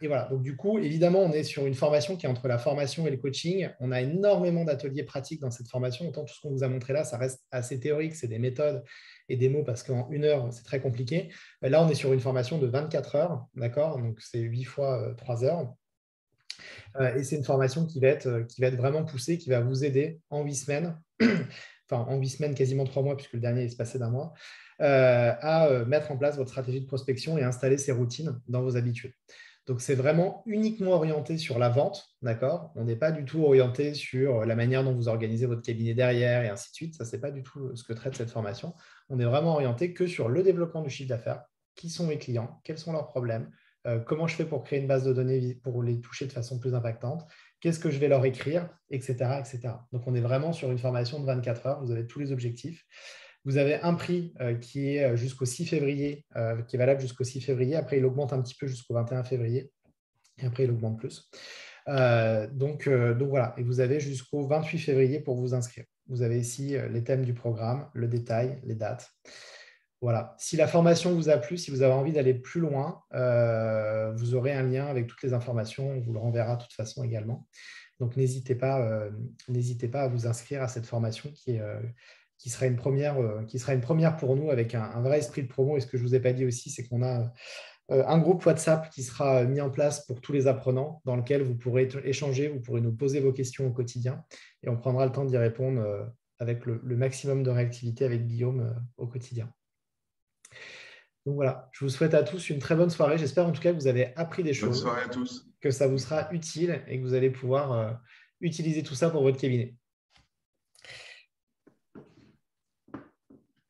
Speaker 1: voilà. Donc, du coup, évidemment, on est sur une formation qui est entre la formation et le coaching. On a énormément d'ateliers pratiques dans cette formation. Autant tout ce qu'on vous a montré là, ça reste assez théorique. C'est des méthodes et des mots parce qu'en 1 heure, c'est très compliqué. Là, on est sur une formation de 24 heures. D'accord? Donc, c'est 8 fois 3 heures. Et c'est une formation qui va être vraiment poussée, qui va vous aider en 8 semaines, enfin en 8 semaines, quasiment 3 mois, puisque le dernier est espacé d'1 mois, à mettre en place votre stratégie de prospection et installer ces routines dans vos habitudes. Donc, c'est vraiment uniquement orienté sur la vente, d'accord? On n'est pas du tout orienté sur la manière dont vous organisez votre cabinet derrière et ainsi de suite. Ça, ce n'est pas du tout ce que traite cette formation. On est vraiment orienté que sur le développement du chiffre d'affaires. Qui sont mes clients? Quels sont leurs problèmes? Comment je fais pour créer une base de données pour les toucher de façon plus impactante? Qu'est-ce que je vais leur écrire? Etc., etc. Donc, on est vraiment sur une formation de 24 heures. Vous avez tous les objectifs. Vous avez un prix qui est jusqu'au 6 février, qui est valable jusqu'au 6 février. Après, il augmente un petit peu jusqu'au 21 février. Et après, il augmente plus. Donc voilà. Et vous avez jusqu'au 28 février pour vous inscrire. Vous avez ici les thèmes du programme, le détail, les dates. Voilà. Si la formation vous a plu, si vous avez envie d'aller plus loin, vous aurez un lien avec toutes les informations. On vous le renverra de toute façon également. Donc, n'hésitez pas à vous inscrire à cette formation qui sera une première pour nous avec un vrai esprit de promo. Et ce que je ne vous ai pas dit aussi, c'est qu'on a un groupe WhatsApp qui sera mis en place pour tous les apprenants dans lequel vous pourrez échanger, vous pourrez nous poser vos questions au quotidien et on prendra le temps d'y répondre avec le maximum de réactivité avec Guillaume au quotidien. Donc voilà, je vous souhaite à tous une très bonne soirée. J'espère en tout cas que vous avez appris des choses,
Speaker 2: Bonne soirée à tous.
Speaker 1: que ça vous sera utile et que vous allez pouvoir utiliser tout ça pour votre cabinet.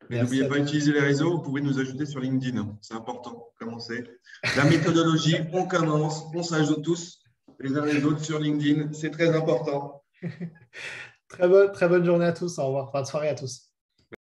Speaker 2: Mais n'oubliez pas d'utiliser les réseaux, vous pouvez nous ajouter sur LinkedIn. C'est important, commencez. La méthodologie, on commence, on s'ajoute tous les uns les autres sur LinkedIn, c'est très important.
Speaker 1: Très bonne journée à tous, au revoir, bonne soirée à tous.